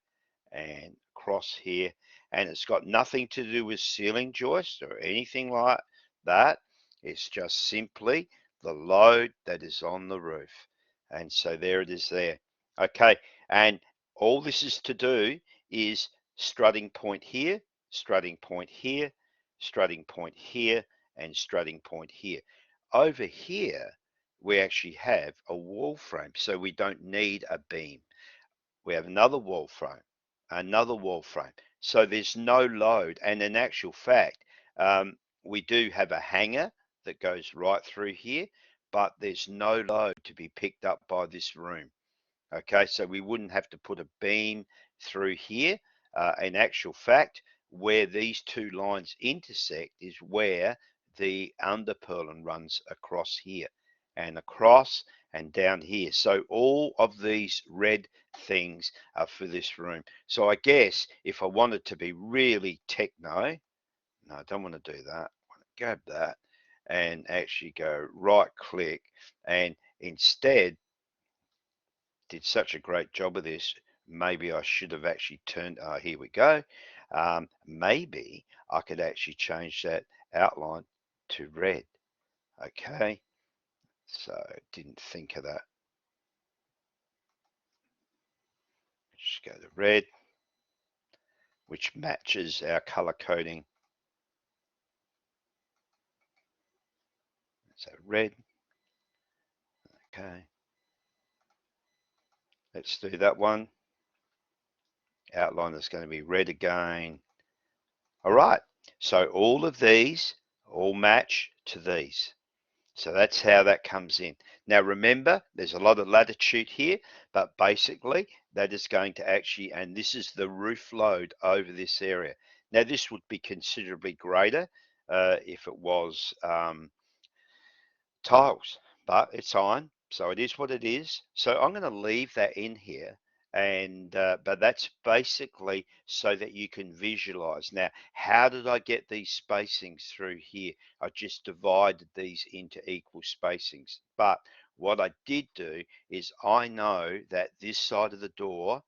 and across here, and it's got nothing to do with ceiling joist or anything like that. It's just simply the load that is on the roof. And so there it is there. Okay, and all this is to do is strutting point here, strutting point here, strutting point here, and strutting point here. Over here, we actually have a wall frame, so we don't need a beam. We have another wall frame, another wall frame. So there's no load. And in actual fact, we do have a hanger that goes right through here, but there's no load to be picked up by this room. Okay, so we wouldn't have to put a beam through here. In actual fact, where these two lines intersect is where the under purlin runs across here and across and down here. So all of these red things are for this room. So I guess if I wanted to be really techno, no, I don't want to do that. I want to grab that and actually go right click, and instead did such a great job of this. Maybe I should have actually turned, here we go. Maybe I could actually change that outline to red. Okay, so didn't think of that. Just go to red, which matches our color coding. So red, okay. Let's do that one. Outline is going to be red again. All right, so all of these all match to these. So that's how that comes in. Now remember, there's a lot of latitude here, but basically that is going to actually, and this is the roof load over this area. Now this would be considerably greater if it was tiles, but it's iron, so it is what it is. So I'm going to leave that in here, and but that's basically so that you can visualize. Now, how did I get these spacings through here? I just divided these into equal spacings. But what I did do is I know that this side of the door,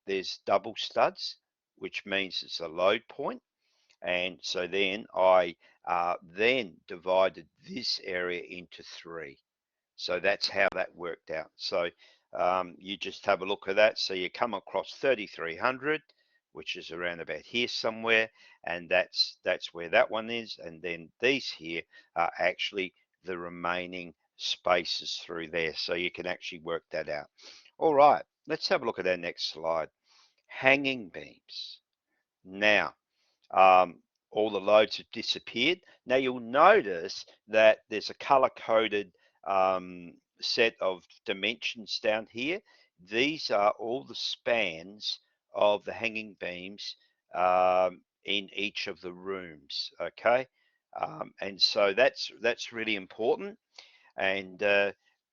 there's double studs, which means it's a load point. And so then I then divided this area into three. So that's how that worked out. So you just have a look at that. So you come across 3,300, which is around about here somewhere, and that's where that one is. And then these here are actually the remaining spaces through there. So you can actually work that out. All right, let's have a look at our next slide. Hanging beams. Now, um, all the loads have disappeared. Now you'll notice that there's a color-coded set of dimensions down here. These are all the spans of the hanging beams in each of the rooms, okay? And so that's really important. And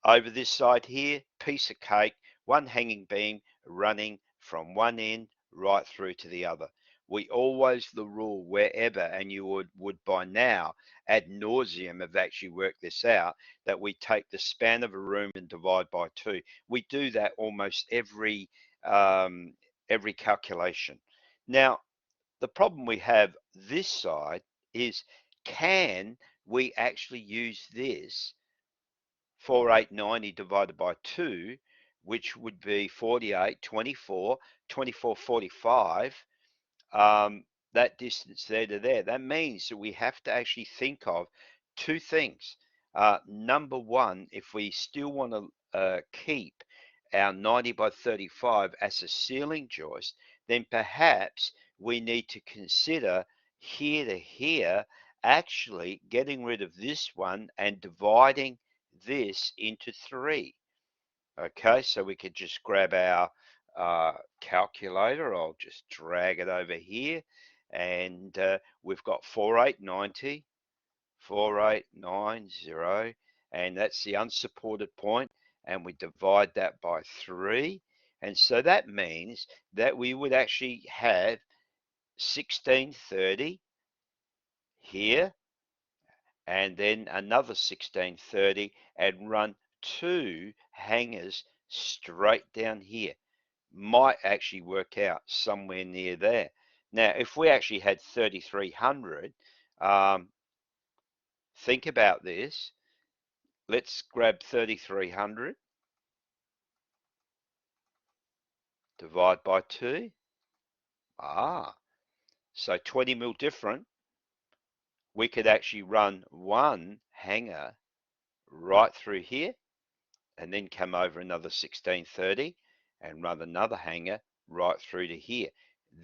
over this side here, piece of cake, one hanging beam running from one end right through to the other. We always the rule wherever, and you would by now ad nauseum have actually worked this out, that we take the span of a room and divide by two. We do that almost every calculation. Now, the problem we have this side is, can we actually use this 4890 divided by 2, which would be 48, 24, 24, 45, that distance there to there. That means that we have to actually think of two things. Number one, if we still want to keep our 90 by 35 as a ceiling joist, then perhaps we need to consider here to here actually getting rid of this one and dividing this into three. Okay, so we could just grab our calculator. I'll just drag it over here, and we've got 4890, 4890, and that's the unsupported point, and we divide that by 3. And so that means that we would actually have 1630 here, and then another 1630, and run 2 hangers straight down here. Might actually work out somewhere near there. Now, if we actually had 3,300, think about this. Let's grab 3,300, divide by 2. So 20 mil different. We could actually run one hanger right through here, and then come over another 1630 and run another hanger right through to here.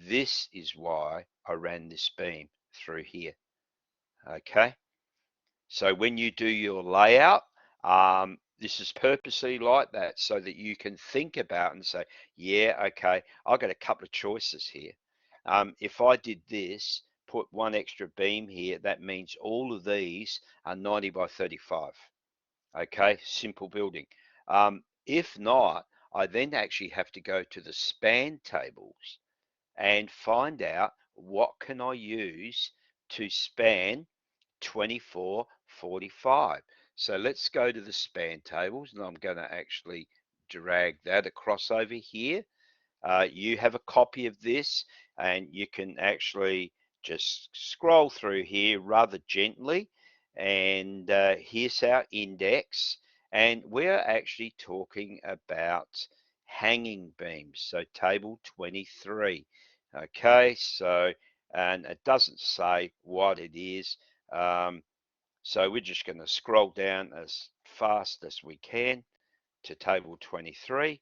This is why I ran this beam through here. Okay, so when you do your layout, this is purposely like that so that you can think about and say, yeah, okay, I've got a couple of choices here. If I did this, put one extra beam here, that means all of these are 90 by 35. Okay, simple building. If not, I then actually have to go to the span tables and find out what can I use to span 24, 45. So let's go to the span tables, and I'm going to actually drag that across over here. You have a copy of this, and you can actually just scroll through here rather gently. And here's our index. And we're actually talking about hanging beams. So table 23. Okay, so, and it doesn't say what it is. So we're just going to scroll down as fast as we can to table 23.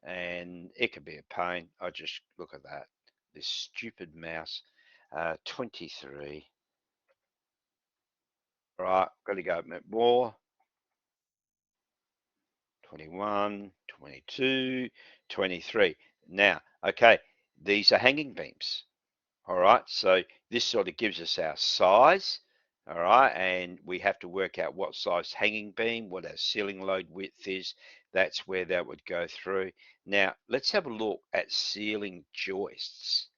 And it can be a pain. I just look at that. This stupid mouse. 23. Right, got to go a bit more. 21, 22, 23. Now, okay, these are hanging beams. All right, so this sort of gives us our size. All right, and we have to work out what size hanging beam, what our ceiling load width is. That's where that would go through. Now, let's have a look at ceiling joists.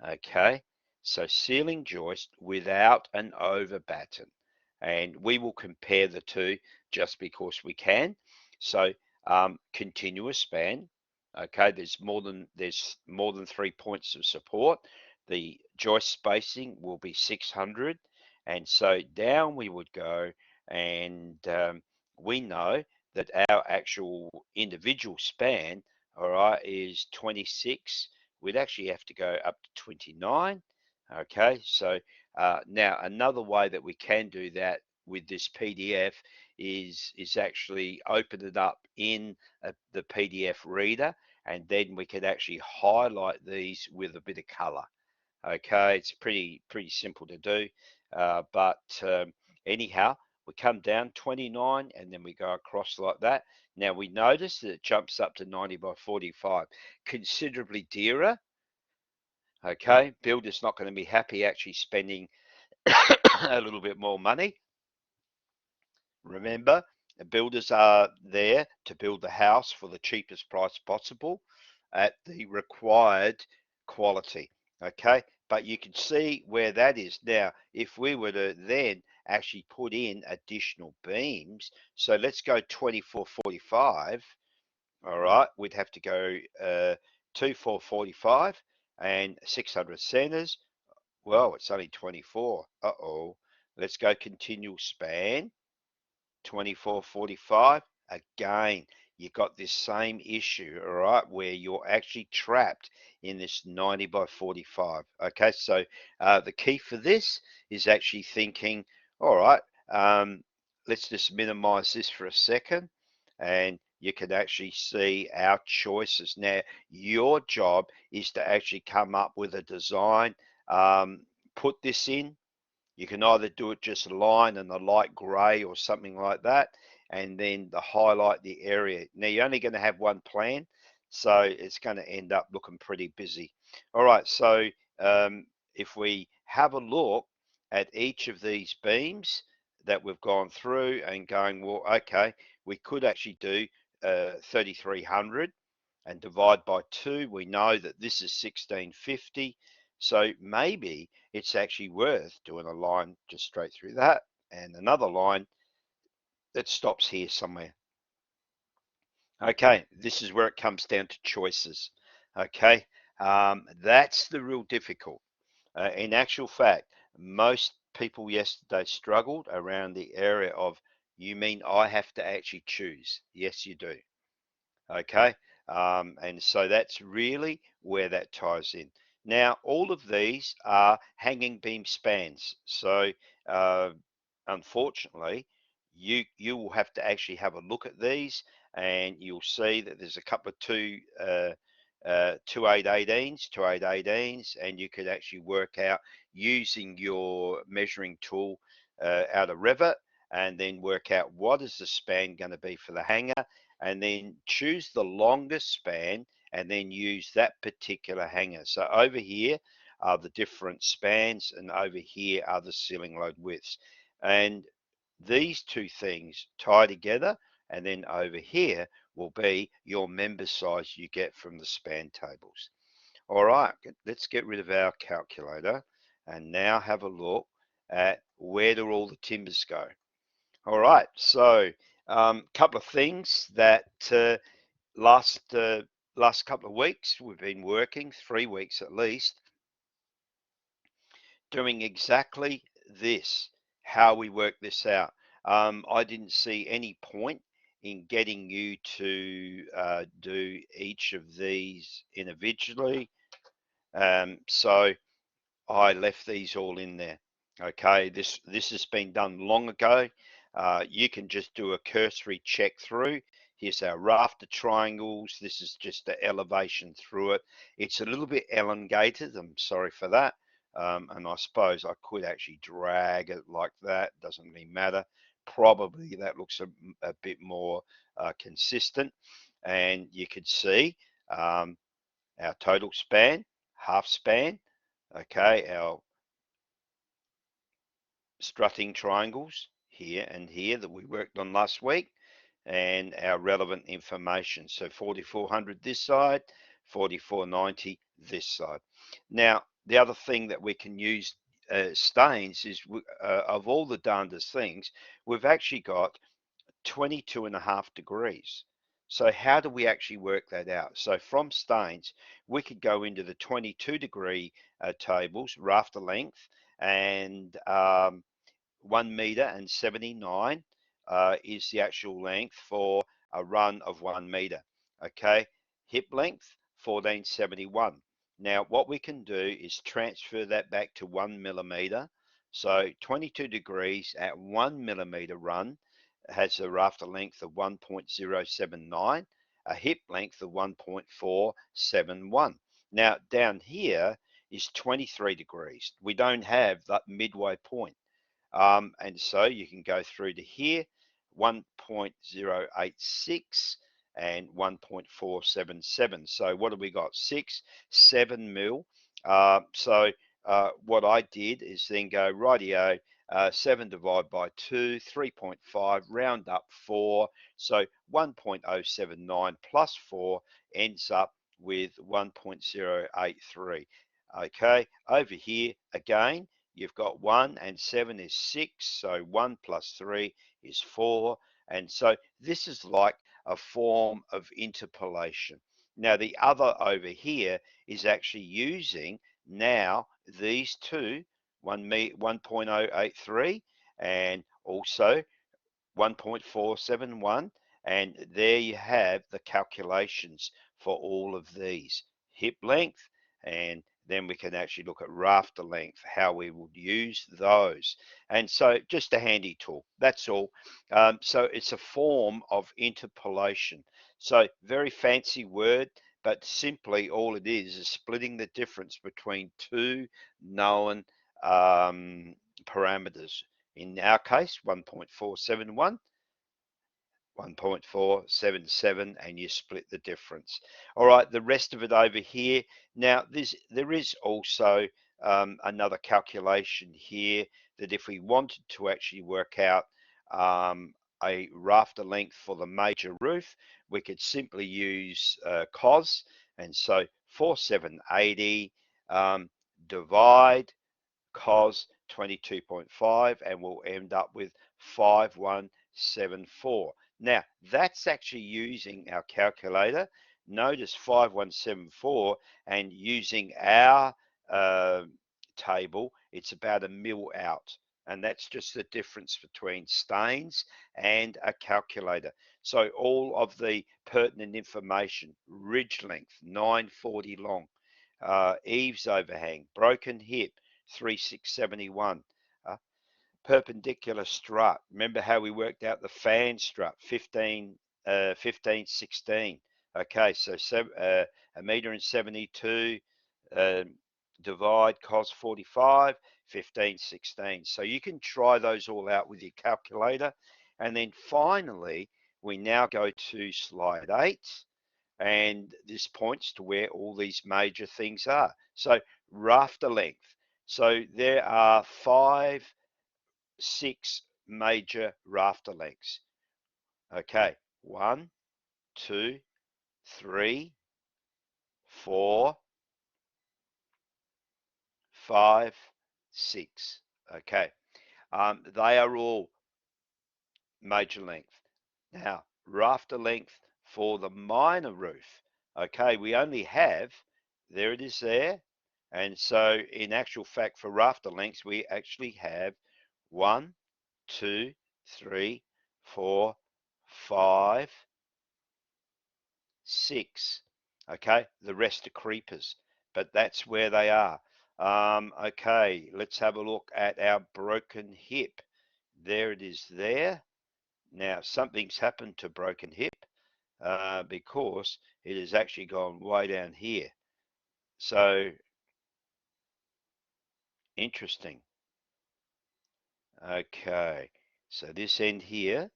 Okay, so ceiling joist without an over batten, and we will compare the two just because we can. So continuous span. Okay, there's more than 3 points of support. The joist spacing will be 600, and so down we would go, and we know that our actual individual span, all right, is 26. We'd actually have to go up to 29. Okay, so now another way that we can do that with this PDF is actually open it up in the PDF reader, and then we could actually highlight these with a bit of color. Okay, it's pretty simple to do, but anyhow, we come down 29 and then we go across like that. Now we notice that it jumps up to 90 by 45, considerably dearer. Okay, builder's not going to be happy actually spending a little bit more money. Remember, the builders are there to build the house for the cheapest price possible at the required quality. Okay, but you can see where that is. Now, if we were to then actually put in additional beams, so let's go 2445. All right, we'd have to go 2445 and 600 centers. Well, it's only 24. Uh-oh. Let's go continual span. 2445. Again, you got this same issue, all right, where you're actually trapped in this 90 by 45. Okay, so the key for this is actually thinking, all right, let's just minimize this for a second, and you can actually see our choices. Now, your job is to actually come up with a design, put this in. You can either do it just a line and a light gray or something like that, and then highlight the area. Now you're only going to have one plan, so it's going to end up looking pretty busy. All right, so if we have a look at each of these beams that we've gone through and going, well, okay, we could actually do 3,300 and divide by 2. We know that this is 1650. So maybe it's actually worth doing a line just straight through that and another line that stops here somewhere. Okay, this is where it comes down to choices. Okay, that's the real difficult. In actual fact, most people yesterday struggled around the area of, you mean I have to actually choose? Yes, you do. Okay, and so that's really where that ties in. Now, all of these are hanging beam spans. So, unfortunately, you will have to actually have a look at these, and you'll see that there's a couple of 2818s, and you could actually work out using your measuring tool out of Revit, and then work out what is the span going to be for the hanger, and then choose the longest span, and then use that particular hanger. So over here are the different spans, and over here are the ceiling load widths. And these two things tie together, and then over here will be your member size you get from the span tables. All right, let's get rid of our calculator and now have a look at where do all the timbers go. All right, so couple of things that last couple of weeks we've been working, 3 weeks at least, doing exactly this, how we work this out. I didn't see any point in getting you to do each of these individually. So I left these all in there. Okay, this has been done long ago. You can just do a cursory check through. Here's our rafter triangles. This is just the elevation through it. It's a little bit elongated. I'm sorry for that. And I suppose I could actually drag it like that. Doesn't really matter. Probably that looks a bit more consistent. And you could see our total span, half span. Okay, our strutting triangles here and here that we worked on last week, and our relevant information. So 4400 this side, 4490 this side. Now, the other thing that we can use stains is of all the darndest things, we've actually got 22.5 degrees. So how do we actually work that out? So from stains, we could go into the 22-degree tables, rafter length, and 1 meter and 79 is the actual length for a run of 1 meter. Okay, hip length 1471. Now what we can do is transfer that back to 1 millimeter. So 22 degrees at 1 millimeter run has a rafter length of 1.079, a hip length of 1.471. Now down here is 23 degrees. We don't have that midway point. And so you can go through to here, 1.086 and 1.477. So what have we got? 7 mil. What I did is then go rightio, 7 divided by 2, 3.5, round up 4. So 1.079 plus 4 ends up with 1.083. Okay, over here again, you've got 1 and 7 is 6, so 1 plus 3 is 4. And so this is like a form of interpolation. Now the other over here is actually using now these two, 1.083 and also 1.471, and there you have the calculations for all of these. Hip length, and then we can actually look at rafter length, how we would use those. And so just a handy tool, that's all. So it's a form of interpolation. So very fancy word, but simply all it is splitting the difference between two known parameters. In our case, 1.471, 1.477, and you split the difference. All right, the rest of it over here. Now, there is also another calculation here that if we wanted to actually work out a rafter length for the major roof, we could simply use cos, and so 4780 divide cos 22.5, and we'll end up with 5174. Now, that's actually using our calculator. Notice 5174, and using our table, it's about a mil out. And that's just the difference between stains and a calculator. So all of the pertinent information, ridge length, 940 long, eaves overhang, broken hip, 3671. perpendicular strut. Remember how we worked out the fan strut, 15, 16. Okay, so 1.72 m, divide cos 45, 15, 16. So you can try those all out with your calculator. And then finally, we now go to slide 8. And this points to where all these major things are. So rafter length. So there are 6 major rafter lengths. Okay, 1, 2, 3, 4, 5, 6. Okay, they are all major length. Now, rafter length for the minor roof. Okay, we only have, there it is there. And so in actual fact for rafter lengths, we actually have 1, 2, 3, 4, 5, 6. Okay, the rest are creepers, but that's where they are. Okay, let's have a look at our broken hip. There it is there. Now, something's happened to broken hip because it has actually gone way down here. So, interesting. Okay, so this end here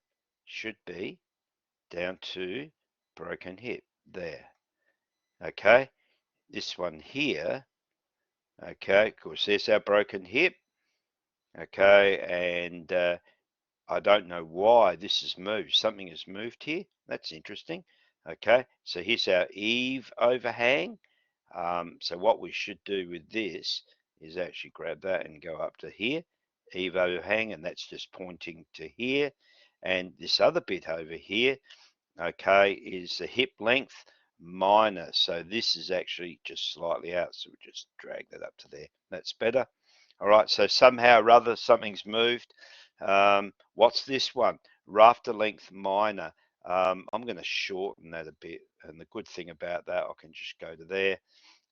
should be down to broken hip there. Okay, this one here, okay, of course, there's our broken hip. Okay, and I don't know why this has moved. Something has moved here. That's interesting. Okay, so here's our eave overhang. So what we should do with this is actually grab that and go up to here, eave overhang, and that's just pointing to here. And this other bit over here, okay, is the hip length minor. So this is actually just slightly out. So we just drag that up to there. That's better. All right, so somehow or other something's moved. What's this one? Rafter length minor. I'm going to shorten that a bit. And the good thing about that, I can just go to there.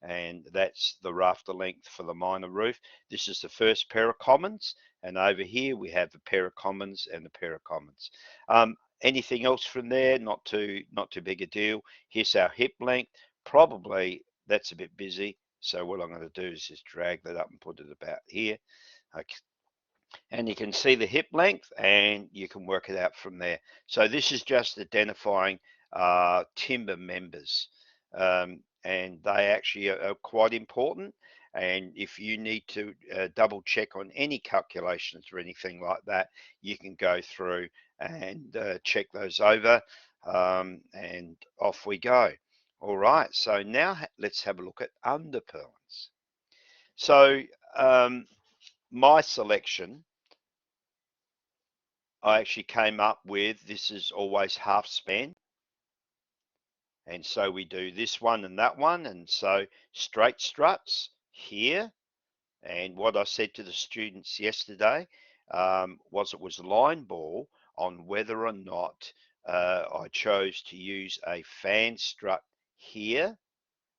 And that's the rafter length for the minor roof. This is the first pair of commons. And over here we have a pair of commons and a pair of commons. Anything else from there? Not too big a deal. Here's our hip length. Probably that's a bit busy. So what I'm going to do is just drag that up and put it about here. Okay. And you can see the hip length and you can work it out from there. So this is just identifying timber members. And they actually are quite important. And if you need to double check on any calculations or anything like that, you can go through and check those over, and off we go. All right, so now let's have a look at underpurlins. So my selection, I actually came up with, this is always half span. And so we do this one and that one. And so straight struts here. And what I said to the students yesterday was it was line ball on whether or not I chose to use a fan strut here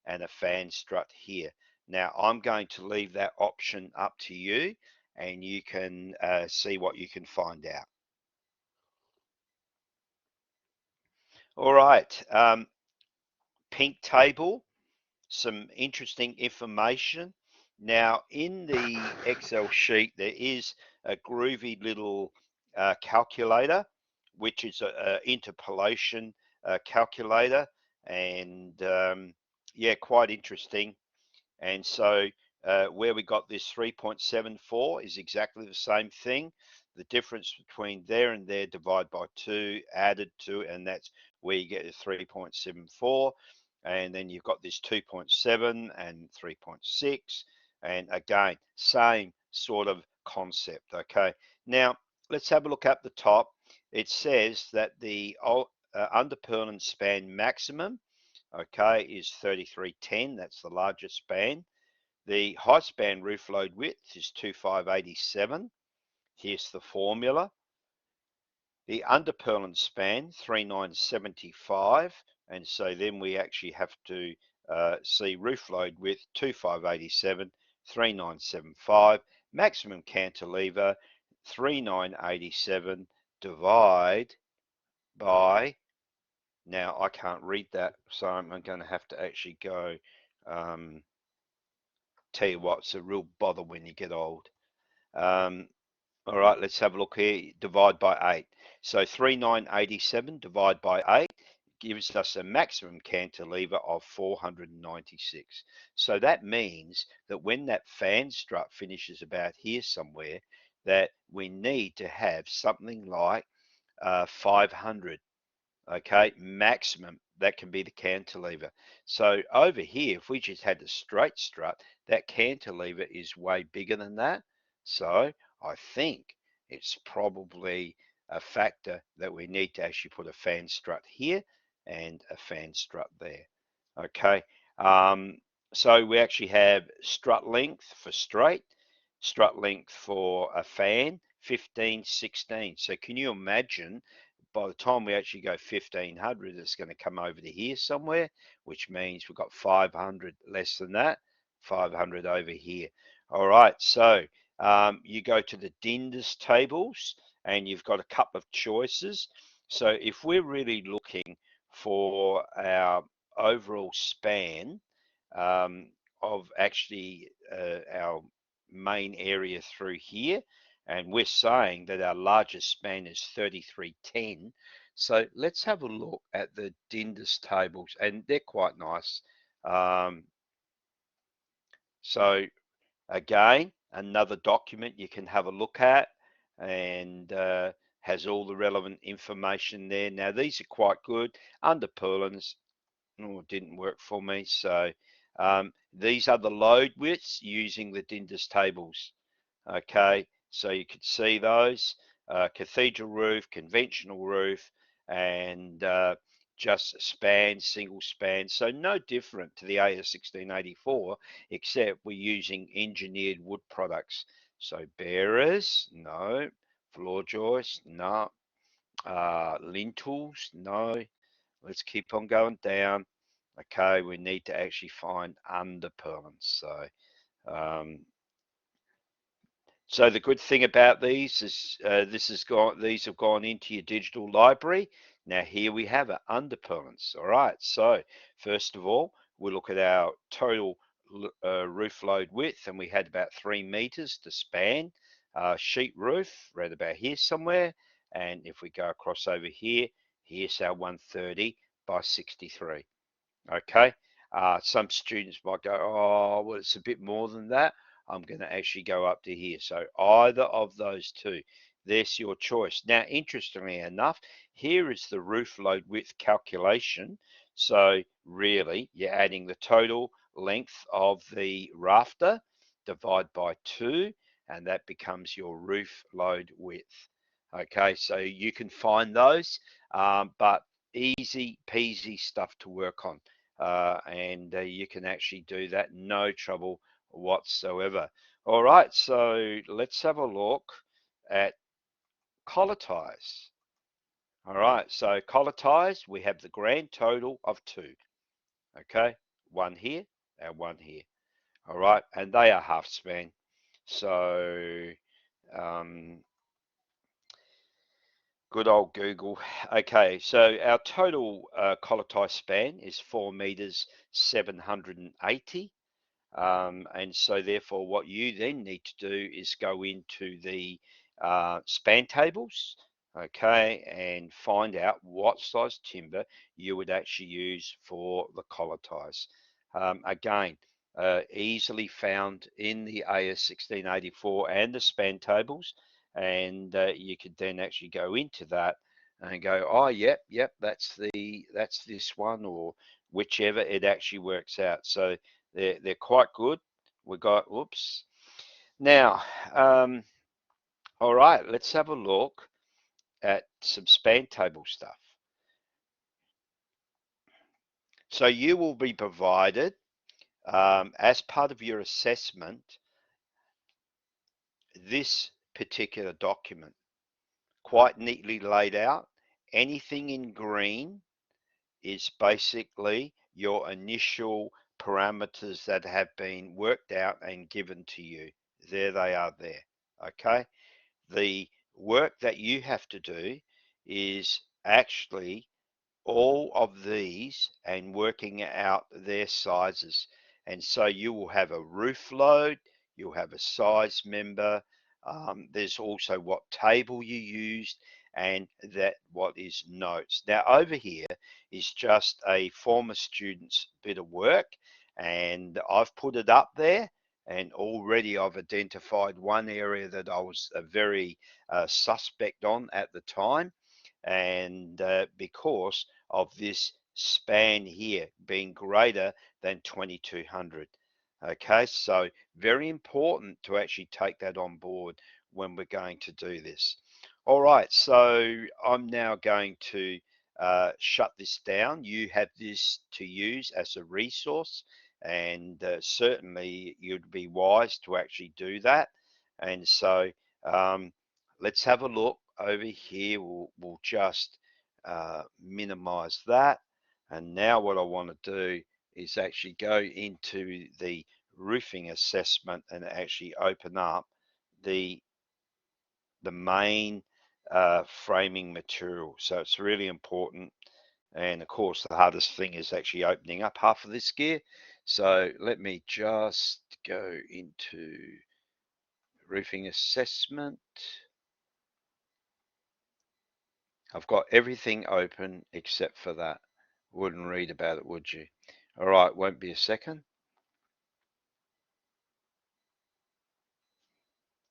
and a fan strut here. Now I'm going to leave that option up to you, and you can see what you can find out. All right, pink table, some interesting information. Now in the Excel sheet there is a groovy little calculator, which is a interpolation calculator, and yeah, quite interesting. And so where we got this 3.74 is exactly the same thing. The difference between there and there, divide by 2, added to, and that's where you get the 3.74. And then you've got this 2.7 and 3.6. And again, same sort of concept, okay? Now, let's have a look at the top. It says that the under Purlin span maximum, okay, is 3310. That's the largest span. The high span roof load width is 2587. Here's the formula. The under Purlin span 3975, and so then we actually have to see roof load width 2587, 3975, maximum cantilever 3987 divide by, now I can't read that, so I'm going to have to actually go, tell you what, it's a real bother when you get old. All right, let's have a look here. Divide by 8. So 3987 divide by 8 gives us a maximum cantilever of 496. So that means that when that fan strut finishes about here somewhere, that we need to have something like 500. Okay, maximum, that can be the cantilever. So over here, if we just had the straight strut, that cantilever is way bigger than that. So I think it's probably a factor that we need to actually put a fan strut here and a fan strut there. Okay, so we actually have strut length for straight, strut length for a fan, 15, 16. So can you imagine, by the time we actually go 1500, it's going to come over to here somewhere, which means we've got 500 less than that, 500 over here. All right, so you go to the Dinder's tables and you've got a couple of choices. So if we're really looking for our overall span of actually our main area through here, and we're saying that our largest span is 3310. So let's have a look at the Dinder's tables, and they're quite nice. So again, another document you can have a look at, and has all the relevant information there. Now these are quite good. Under Purlins, it didn't work for me. So these are the load widths using the Dinder's tables. Okay, so you could see those, cathedral roof, conventional roof, and just span, single span. So no different to the AS1684, except we're using engineered wood products. So bearers, no. Floor joists, no. Lintels, no. Let's keep on going down. Okay, we need to actually find under purlins. So so the good thing about these is these have gone into your digital library. Now here we have it, under Purlins. All right, so first of all, we look at our total roof load width, and we had about 3 meters to span. Sheet roof, right about here somewhere. And if we go across over here, here's our 130 by 63. Okay, some students might go, oh, well, it's a bit more than that. I'm going to actually go up to here. So either of those two, there's your choice. Now, interestingly enough, here is the roof load width calculation. So really, you're adding the total length of the rafter, divide by 2, and that becomes your roof load width. Okay, so you can find those, but easy peasy stuff to work on. And you can actually do that, no trouble whatsoever. All right, so let's have a look at collar ties. All right, so collar ties, we have the grand total of 2. Okay, one here and one here. All right, and they are half span. So good old Google. Okay, so our total collar tie span is 4 meters 780. And so therefore what you then need to do is go into the span tables, okay, and find out what size timber you would actually use for the collar ties. Again, easily found in the AS1684 and the span tables, and you could then actually go into that and go, oh, yep, that's this one, or whichever it actually works out. So they're quite good. We got, whoops. Now, all right, let's have a look at some span table stuff. So you will be provided, as part of your assessment, this particular document, quite neatly laid out. Anything in green is basically your initial parameters that have been worked out and given to you. There they are there, okay? The work that you have to do is actually all of these and working out their sizes. And so you will have a roof load, you'll have a size member, there's also what table you used and that what is notes. Now over here is just a former student's bit of work and I've put it up there and already I've identified one area that I was very suspect on at the time and because of this span here being greater than 2200. Okay, so very important to actually take that on board when we're going to do this. All right, so I'm now going to shut this down. You have this to use as a resource, and certainly you'd be wise to actually do that. And so um, let's have a look over here. We'll just minimize that. And now what I want to do is actually go into the roofing assessment and actually open up the main framing material. So it's really important. And of course, the hardest thing is actually opening up half of this gear. So let me just go into roofing assessment. I've got everything open except for that. Wouldn't read about it, would you? All right, won't be a second.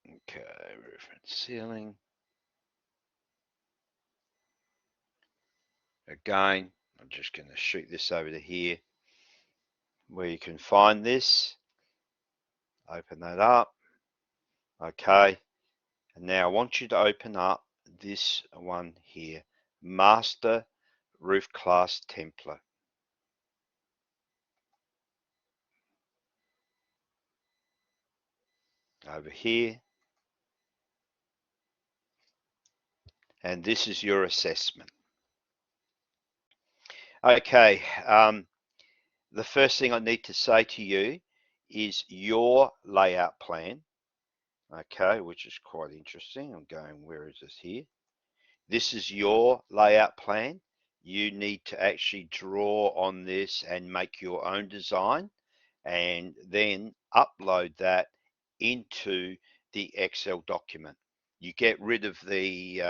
Okay, roof and ceiling. Again, I'm just going to shoot this over to here where you can find this. Open that up. Okay, and now I want you to open up this one here, Master Roof Class Template. Over here. And this is your assessment. Okay, the first thing I need to say to you is your layout plan. Okay, which is quite interesting. I'm going, where is this here? This is your layout plan. You need to actually draw on this and make your own design and then upload that into the Excel document. You get rid of the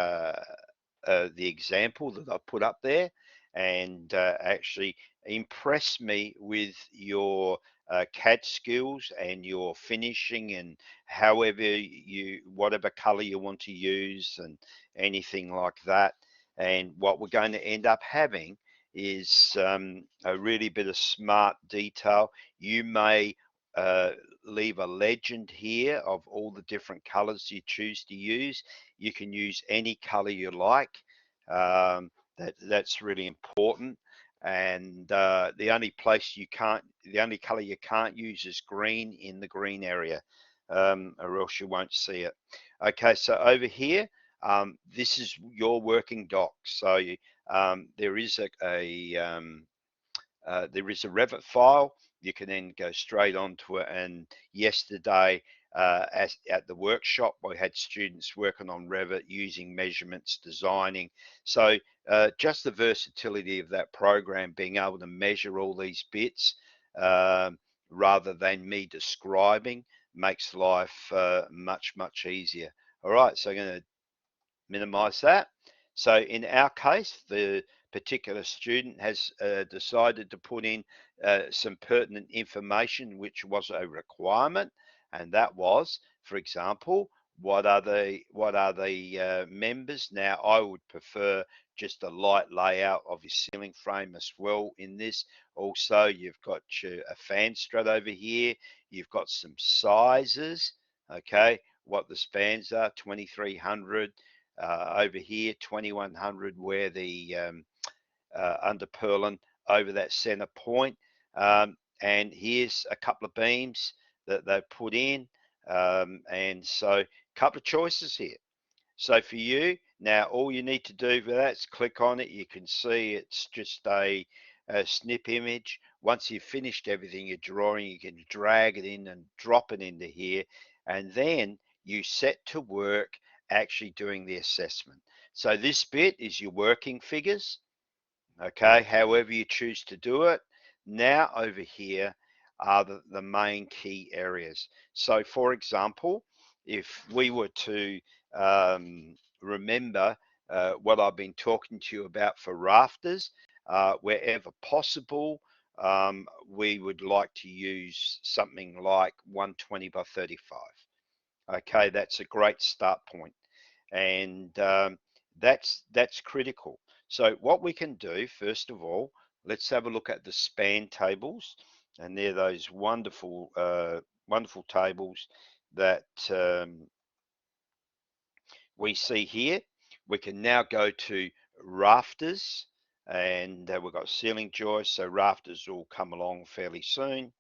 example that I put up there and actually impress me with your CAD skills and your finishing and whatever color you want to use and anything like that. And what we're going to end up having is a really bit of smart detail. You may leave a legend here of all the different colors you choose to use. You can use any color you like. That's really important. And the only color you can't use is green in the green area, or else you won't see it. Okay, so over here, this is your working doc. So there is there is a Revit file. You can then go straight onto it. And yesterday, at the workshop, we had students working on Revit using measurements, designing. So just the versatility of that program, being able to measure all these bits rather than me describing, makes life much, much easier. All right, so I'm going to minimize that. So in our case, the particular student has decided to put in some pertinent information, which was a requirement, and that was, for example, what are the members? Now, I would prefer just a light layout of your ceiling frame as well in this. Also, you've got a fan strut over here. You've got some sizes, okay, what the spans are, 2300. Over here, 2100, where the under Purlin over that center point. And here's a couple of beams that they've put in. And so a couple of choices here. So for you, now all you need to do for that is click on it. You can see it's just a snip image. Once you've finished everything you're drawing, you can drag it in and drop it into here. And then you set to work actually doing the assessment. So this bit is your working figures, okay, however you choose to do it. Now over here are the main key areas. So for example, if we were to remember what I've been talking to you about for rafters, wherever possible, we would like to use something like 120 by 35. Okay, that's a great start point, and that's critical. So what we can do, first of all, let's have a look at the span tables, and they're those wonderful, wonderful tables that we see here. We can now go to rafters, and we've got ceiling joists, so rafters will come along fairly soon.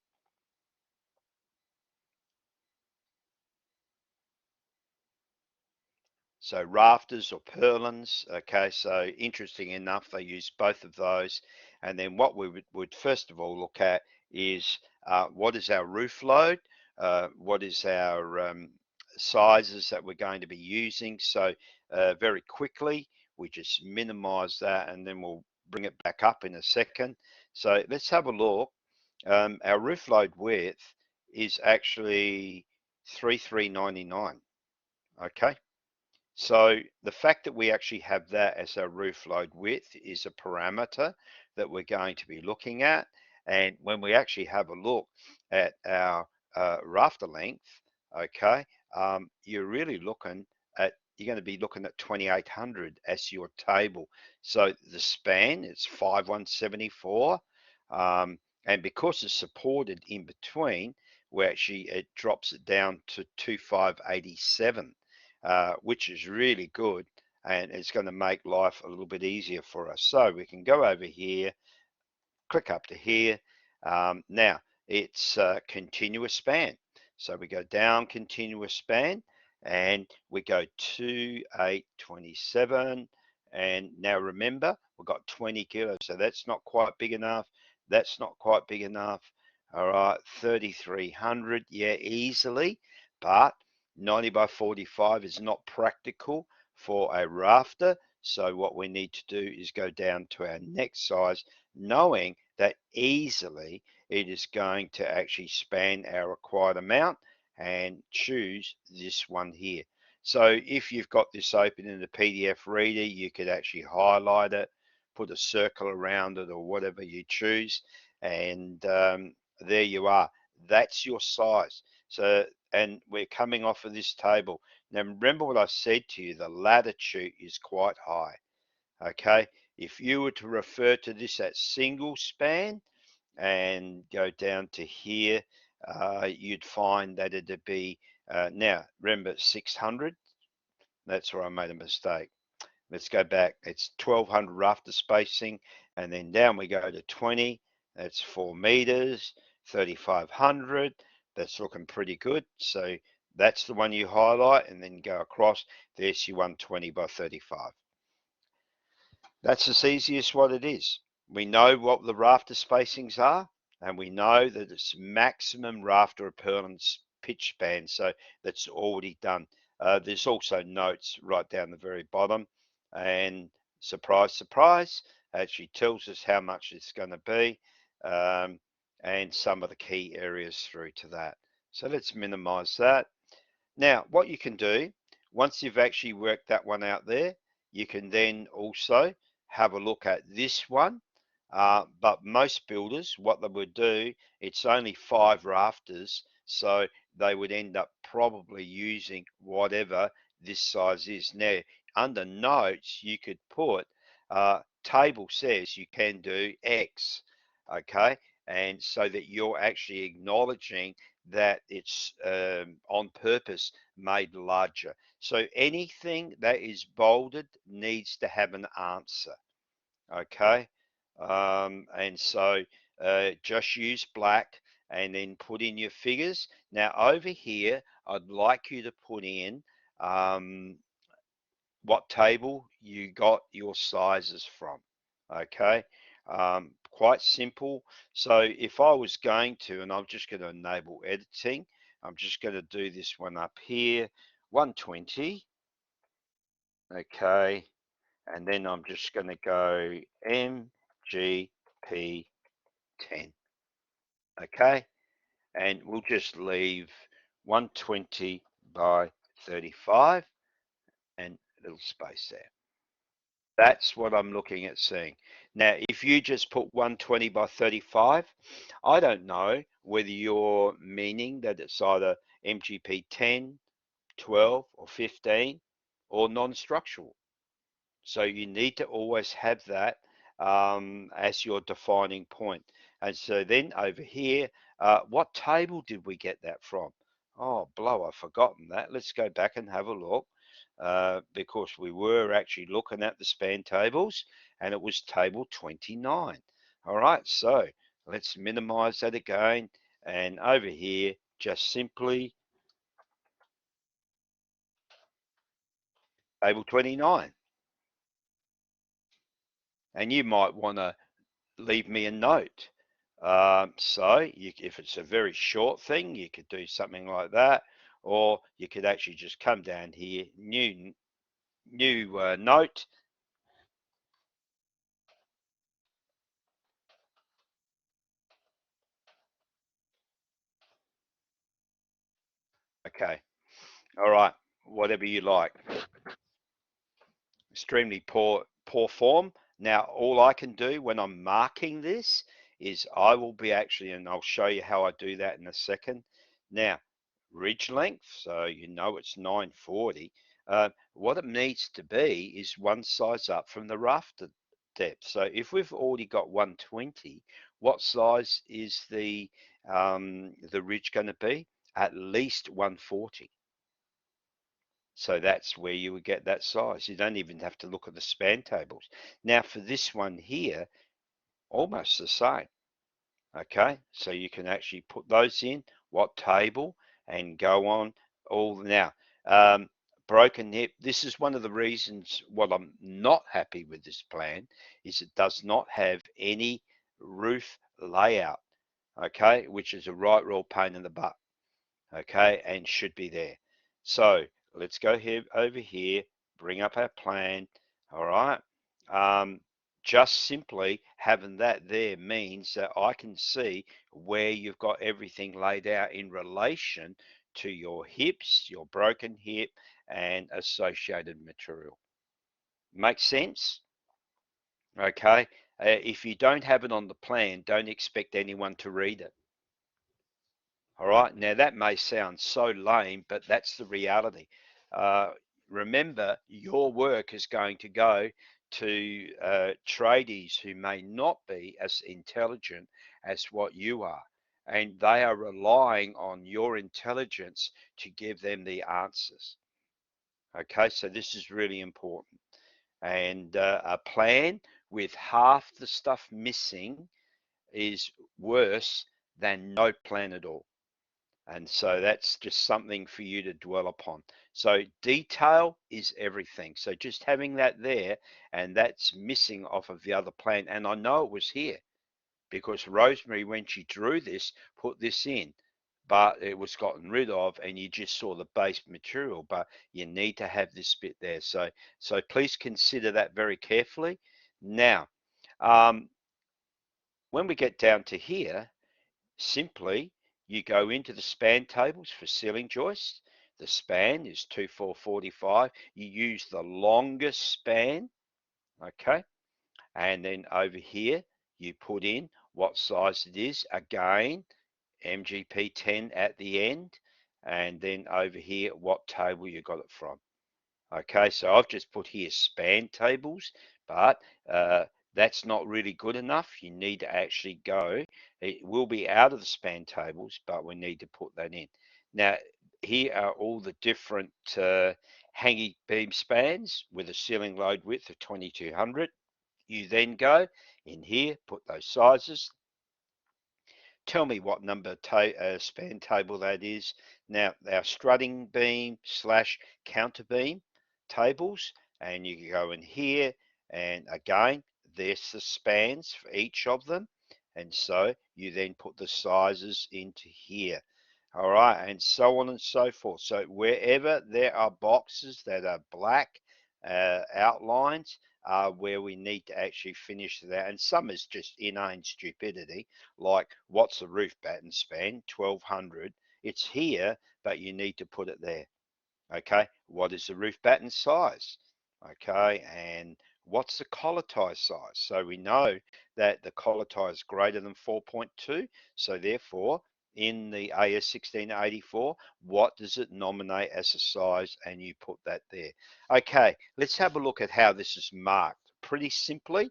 So rafters or purlins, okay, so interesting enough, they use both of those. And then what we would first of all look at is what is our roof load, what is our sizes that we're going to be using. So very quickly, we just minimize that and then we'll bring it back up in a second. So let's have a look. Our roof load width is actually 3399, okay? So the fact that we actually have that as our roof load width is a parameter that we're going to be looking at. And when we actually have a look at our rafter length, okay, you're really looking at, you're going to be looking at 2800 as your table. So the span is 5174. And because it's supported in between, where actually it drops it down to 2587. Which is really good, and it's going to make life a little bit easier for us. So we can go over here, click up to here. Now it's continuous span. So we go down continuous span and we go to 827. And now remember, we've got 20 kilos, so that's not quite big enough. That's not quite big enough. All right, 3,300, yeah, easily, but 90 by 45 is not practical for a rafter. So what we need to do is go down to our next size, knowing that easily it is going to actually span our required amount, and choose this one here. So if you've got this open in the PDF reader, you could actually highlight it, put a circle around it or whatever you choose, and there you are. That's your size. So, and we're coming off of this table. Now remember what I said to you, the latitude is quite high. Okay, if you were to refer to this as single span and go down to here, you'd find that it'd be, now remember 600, that's where I made a mistake. Let's go back, it's 1200 rafter spacing, and then down we go to 20, that's 4 meters, 3500, that's looking pretty good. So that's the one you highlight and then go across, there's your 120 by 35. That's as easy as what it is. We know what the rafter spacings are, and we know that it's maximum rafter or purlins pitch span, so that's already done. There's also notes right down the very bottom, and surprise, surprise, actually tells us how much it's going to be, and some of the key areas through to that. So let's minimize that. Now, what you can do, once you've actually worked that one out there, you can then also have a look at this one. But most builders, what they would do, it's only 5 rafters, so they would end up probably using whatever this size is. Now, under notes, you could put, table says you can do X, okay? And so that you're actually acknowledging that it's on purpose made larger. So anything that is bolded needs to have an answer, okay? And so just use black and then put in your figures. Now over here, I'd like you to put in what table you got your sizes from, okay? Quite simple. So if I was going to, and I'm just going to enable editing, I'm just going to do this one up here, 120 Okay, and then I'm just going to go MGP10. Okay, and we'll just leave 120 by 35 and a little space there. That's what I'm looking at seeing. Now, if you just put 120 by 35, I don't know whether you're meaning that it's either MGP 10, 12, or 15, or non-structural. So you need to always have that as your defining point. And so then over here, what table did we get that from? Oh, blow, I've forgotten that. Let's go back and have a look because we were actually looking at the span tables and it was table 29. All right, so let's minimize that again. And over here, just simply table 29. And you might want to leave me a note. If it's a very short thing, you could do something like that, or you could actually just come down here, new note. Okay, all right, whatever you like. Extremely poor form. Now, all I can do when I'm marking this is I will be actually, and I'll show you how I do that in a second. Now, ridge length, so you know it's 940. What it needs to be is one size up from the rafter depth. So if we've already got 120, what size is the ridge going to be? At least 140. So that's where you would get that size. You don't even have to look at the span tables. Now for this one here, almost the same. Okay, so you can actually put those in, what table, and go on all now. Broken hip, this is one of the reasons what I'm not happy with this plan is it does not have any roof layout, okay, which is a right real pain in the butt, okay, and should be there. So let's go here over here, bring up our plan, all right. Just simply having that there means that I can see where you've got everything laid out in relation to your hips, your broken hip, and associated material. Makes sense? Okay. If you don't have it on the plan, don't expect anyone to read it. All right. Now that may sound so lame, but that's the reality. Remember, your work is going to go to tradies who may not be as intelligent as what you are, and they are relying on your intelligence to give them the answers. Okay, so this is really important. And a plan with half the stuff missing is worse than no plan at all. And so that's just something for you to dwell upon. So detail is everything. So just having that there, and that's missing off of the other plan. And I know it was here because Rosemary, when she drew this, put this in, but it was gotten rid of and you just saw the base material, but you need to have this bit there. So please consider that very carefully. Now, when we get down to here, simply, you go into the span tables for ceiling joists. The span is 2445. You use the longest span, okay? And then over here, you put in what size it is. Again, MGP10 at the end. And then over here, what table you got it from. Okay, so I've just put here span tables, but that's not really good enough. You need to actually go. It will be out of the span tables, but we need to put that in. Now, here are all the different hanging beam spans with a ceiling load width of 2200. You then go in here, put those sizes. Tell me what number span table that is. Now, our strutting beam slash counter beam tables, and you can go in here, and again, there's the spans for each of them. And so you then put the sizes into here. All right, and so on and so forth. So wherever there are boxes that are black, outlines where we need to actually finish that. And some is just inane stupidity, like what's the roof batten span? 1200. It's here, but you need to put it there. Okay, what is the roof batten size? Okay, and what's the collar tie size? So we know that the collar tie is greater than 4.2. So therefore, in the AS 1684, what does it nominate as a size? And you put that there. Okay, let's have a look at how this is marked. Pretty simply,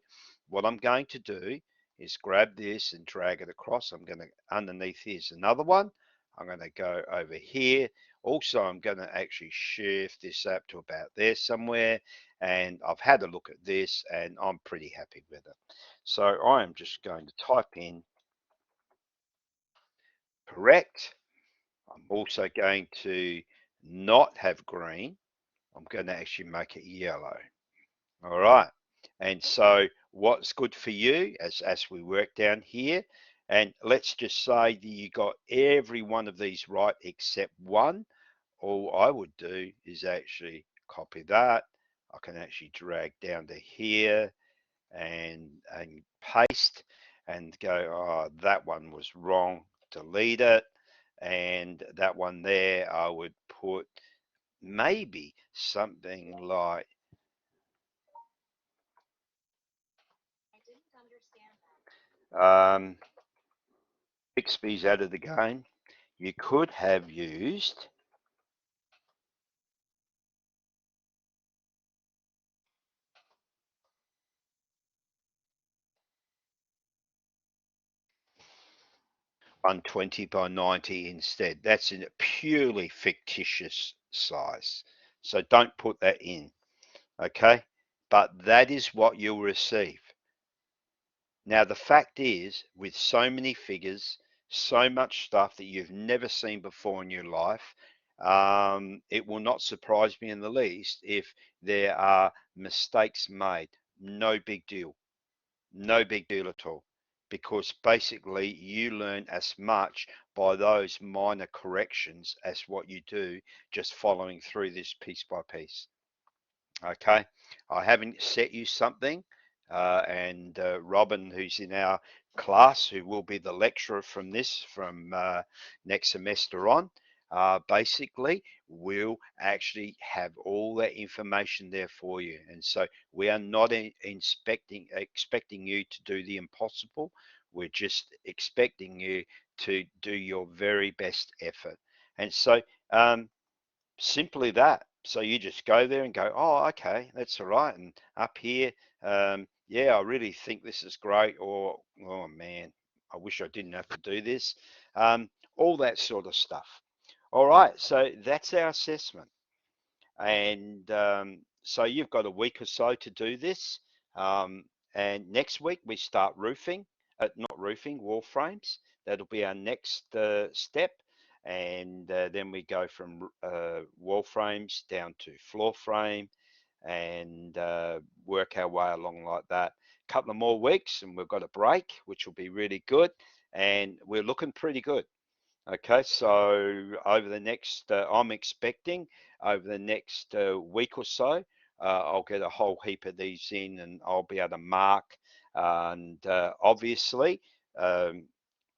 what I'm going to do is grab this and drag it across. I'm going to, underneath here's another one. I'm going to go over here. Also, I'm going to actually shift this up to about there somewhere. And I've had a look at this and I'm pretty happy with it. So I am just going to type in correct. I'm also going to not have green. I'm going to actually make it yellow. All right. And so what's good for you as we work down here, and let's just say that you got every one of these right except one. All I would do is actually copy that. I can actually drag down to here and paste and go, oh, that one was wrong, delete it. And that one there, I would put maybe something like, Bixby's out of the game. You could have used 120 by 90 instead. That's a purely fictitious size. So don't put that in, okay? But that is what you'll receive. Now, the fact is, with so many figures, so much stuff that you've never seen before in your life, it will not surprise me in the least if there are mistakes made. No big deal. No big deal at all. Because basically, you learn as much by those minor corrections as what you do just following through this piece by piece. Okay, I haven't set you something, and Robin, who's in our class, who will be the lecturer from this from next semester on, basically will actually have all that information there for you. And so we are not expecting you to do the impossible. We're just expecting you to do your very best effort. And so simply that. So you just go there and go, oh, okay, that's all right. And up here, yeah, I really think this is great. Or, oh man, I wish I didn't have to do this. All that sort of stuff. All right, so that's our assessment. And so you've got a week or so to do this. And next week we start roofing, not roofing, wall frames. That'll be our next step. And then we go from wall frames down to floor frame and work our way along like that. A couple of more weeks and we've got a break, which will be really good. And we're looking pretty good. Okay, so over the next, I'm expecting over the next week or so, I'll get a whole heap of these in and I'll be able to mark. And obviously, um,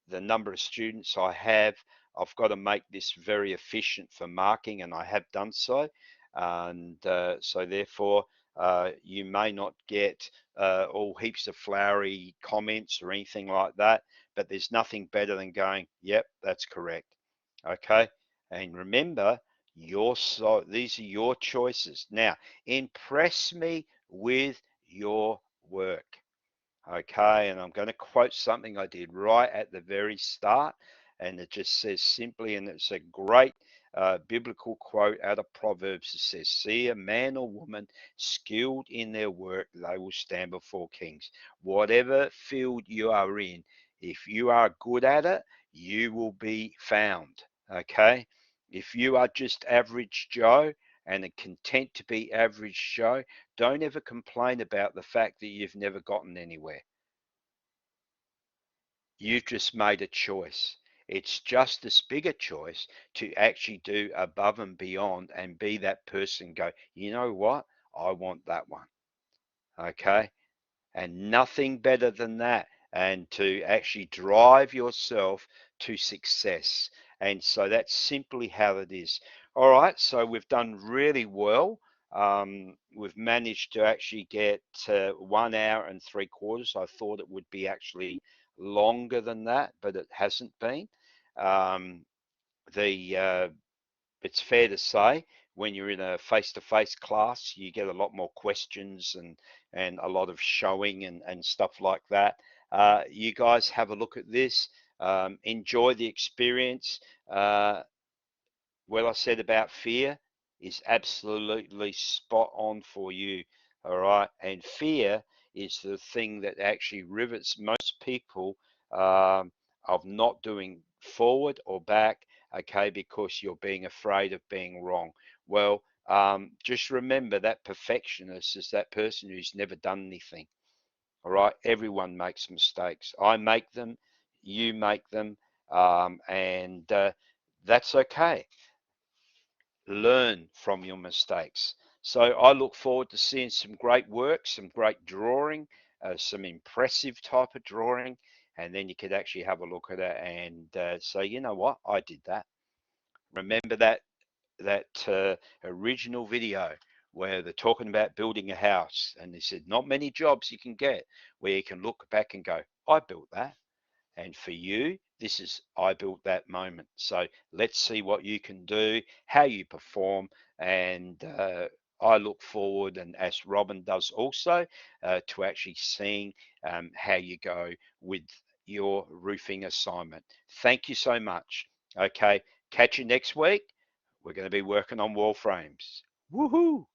the number of students I have, I've got to make this very efficient for marking, and I have done so. And so therefore, you may not get all heaps of flowery comments or anything like that, but there's nothing better than going, yep, that's correct. Okay. And remember, these are your choices. Now, impress me with your work. Okay, and I'm going to quote something I did right at the very start, and it just says simply, and it's a great biblical quote out of Proverbs. It says, see a man or woman skilled in their work, they will stand before kings. Whatever field you are in, if you are good at it, you will be found. Okay, if you are just average Joe and are content to be average Joe, don't ever complain about the fact that you've never gotten anywhere. You've just made a choice. It's just as big a choice to actually do above and beyond and be that person. Go, you know what? I want that one. Okay. And nothing better than that, and to actually drive yourself to success. And so that's simply how it is. All right, so we've done really well. We've managed to actually get 1 hour and 3/4. I thought it would be actually longer than that, but it hasn't been. Um, the it's fair to say when you're in a face-to-face class, you get a lot more questions and a lot of showing and stuff like that. You guys have a look at this, enjoy the experience. What I said about fear is absolutely spot on for you. All right. And fear is the thing that actually rivets most people of not doing forward or back, okay, because you're being afraid of being wrong. Well, just remember that perfectionist is that person who's never done anything. All right. Everyone makes mistakes. I make them, you make them, and that's okay. Learn from your mistakes. So I look forward to seeing some great work, some great drawing, some impressive type of drawing, and then you could actually have a look at it and say, you know what, I did that. Remember that original video where they're talking about building a house, and they said not many jobs you can get where you can look back and go, I built that. And for you, this is I built that moment. So let's see what you can do, how you perform, and I look forward, and as Robin does also, to actually seeing how you go with your roofing assignment. Thank you so much. Okay, catch you next week. We're going to be working on wall frames. Woohoo!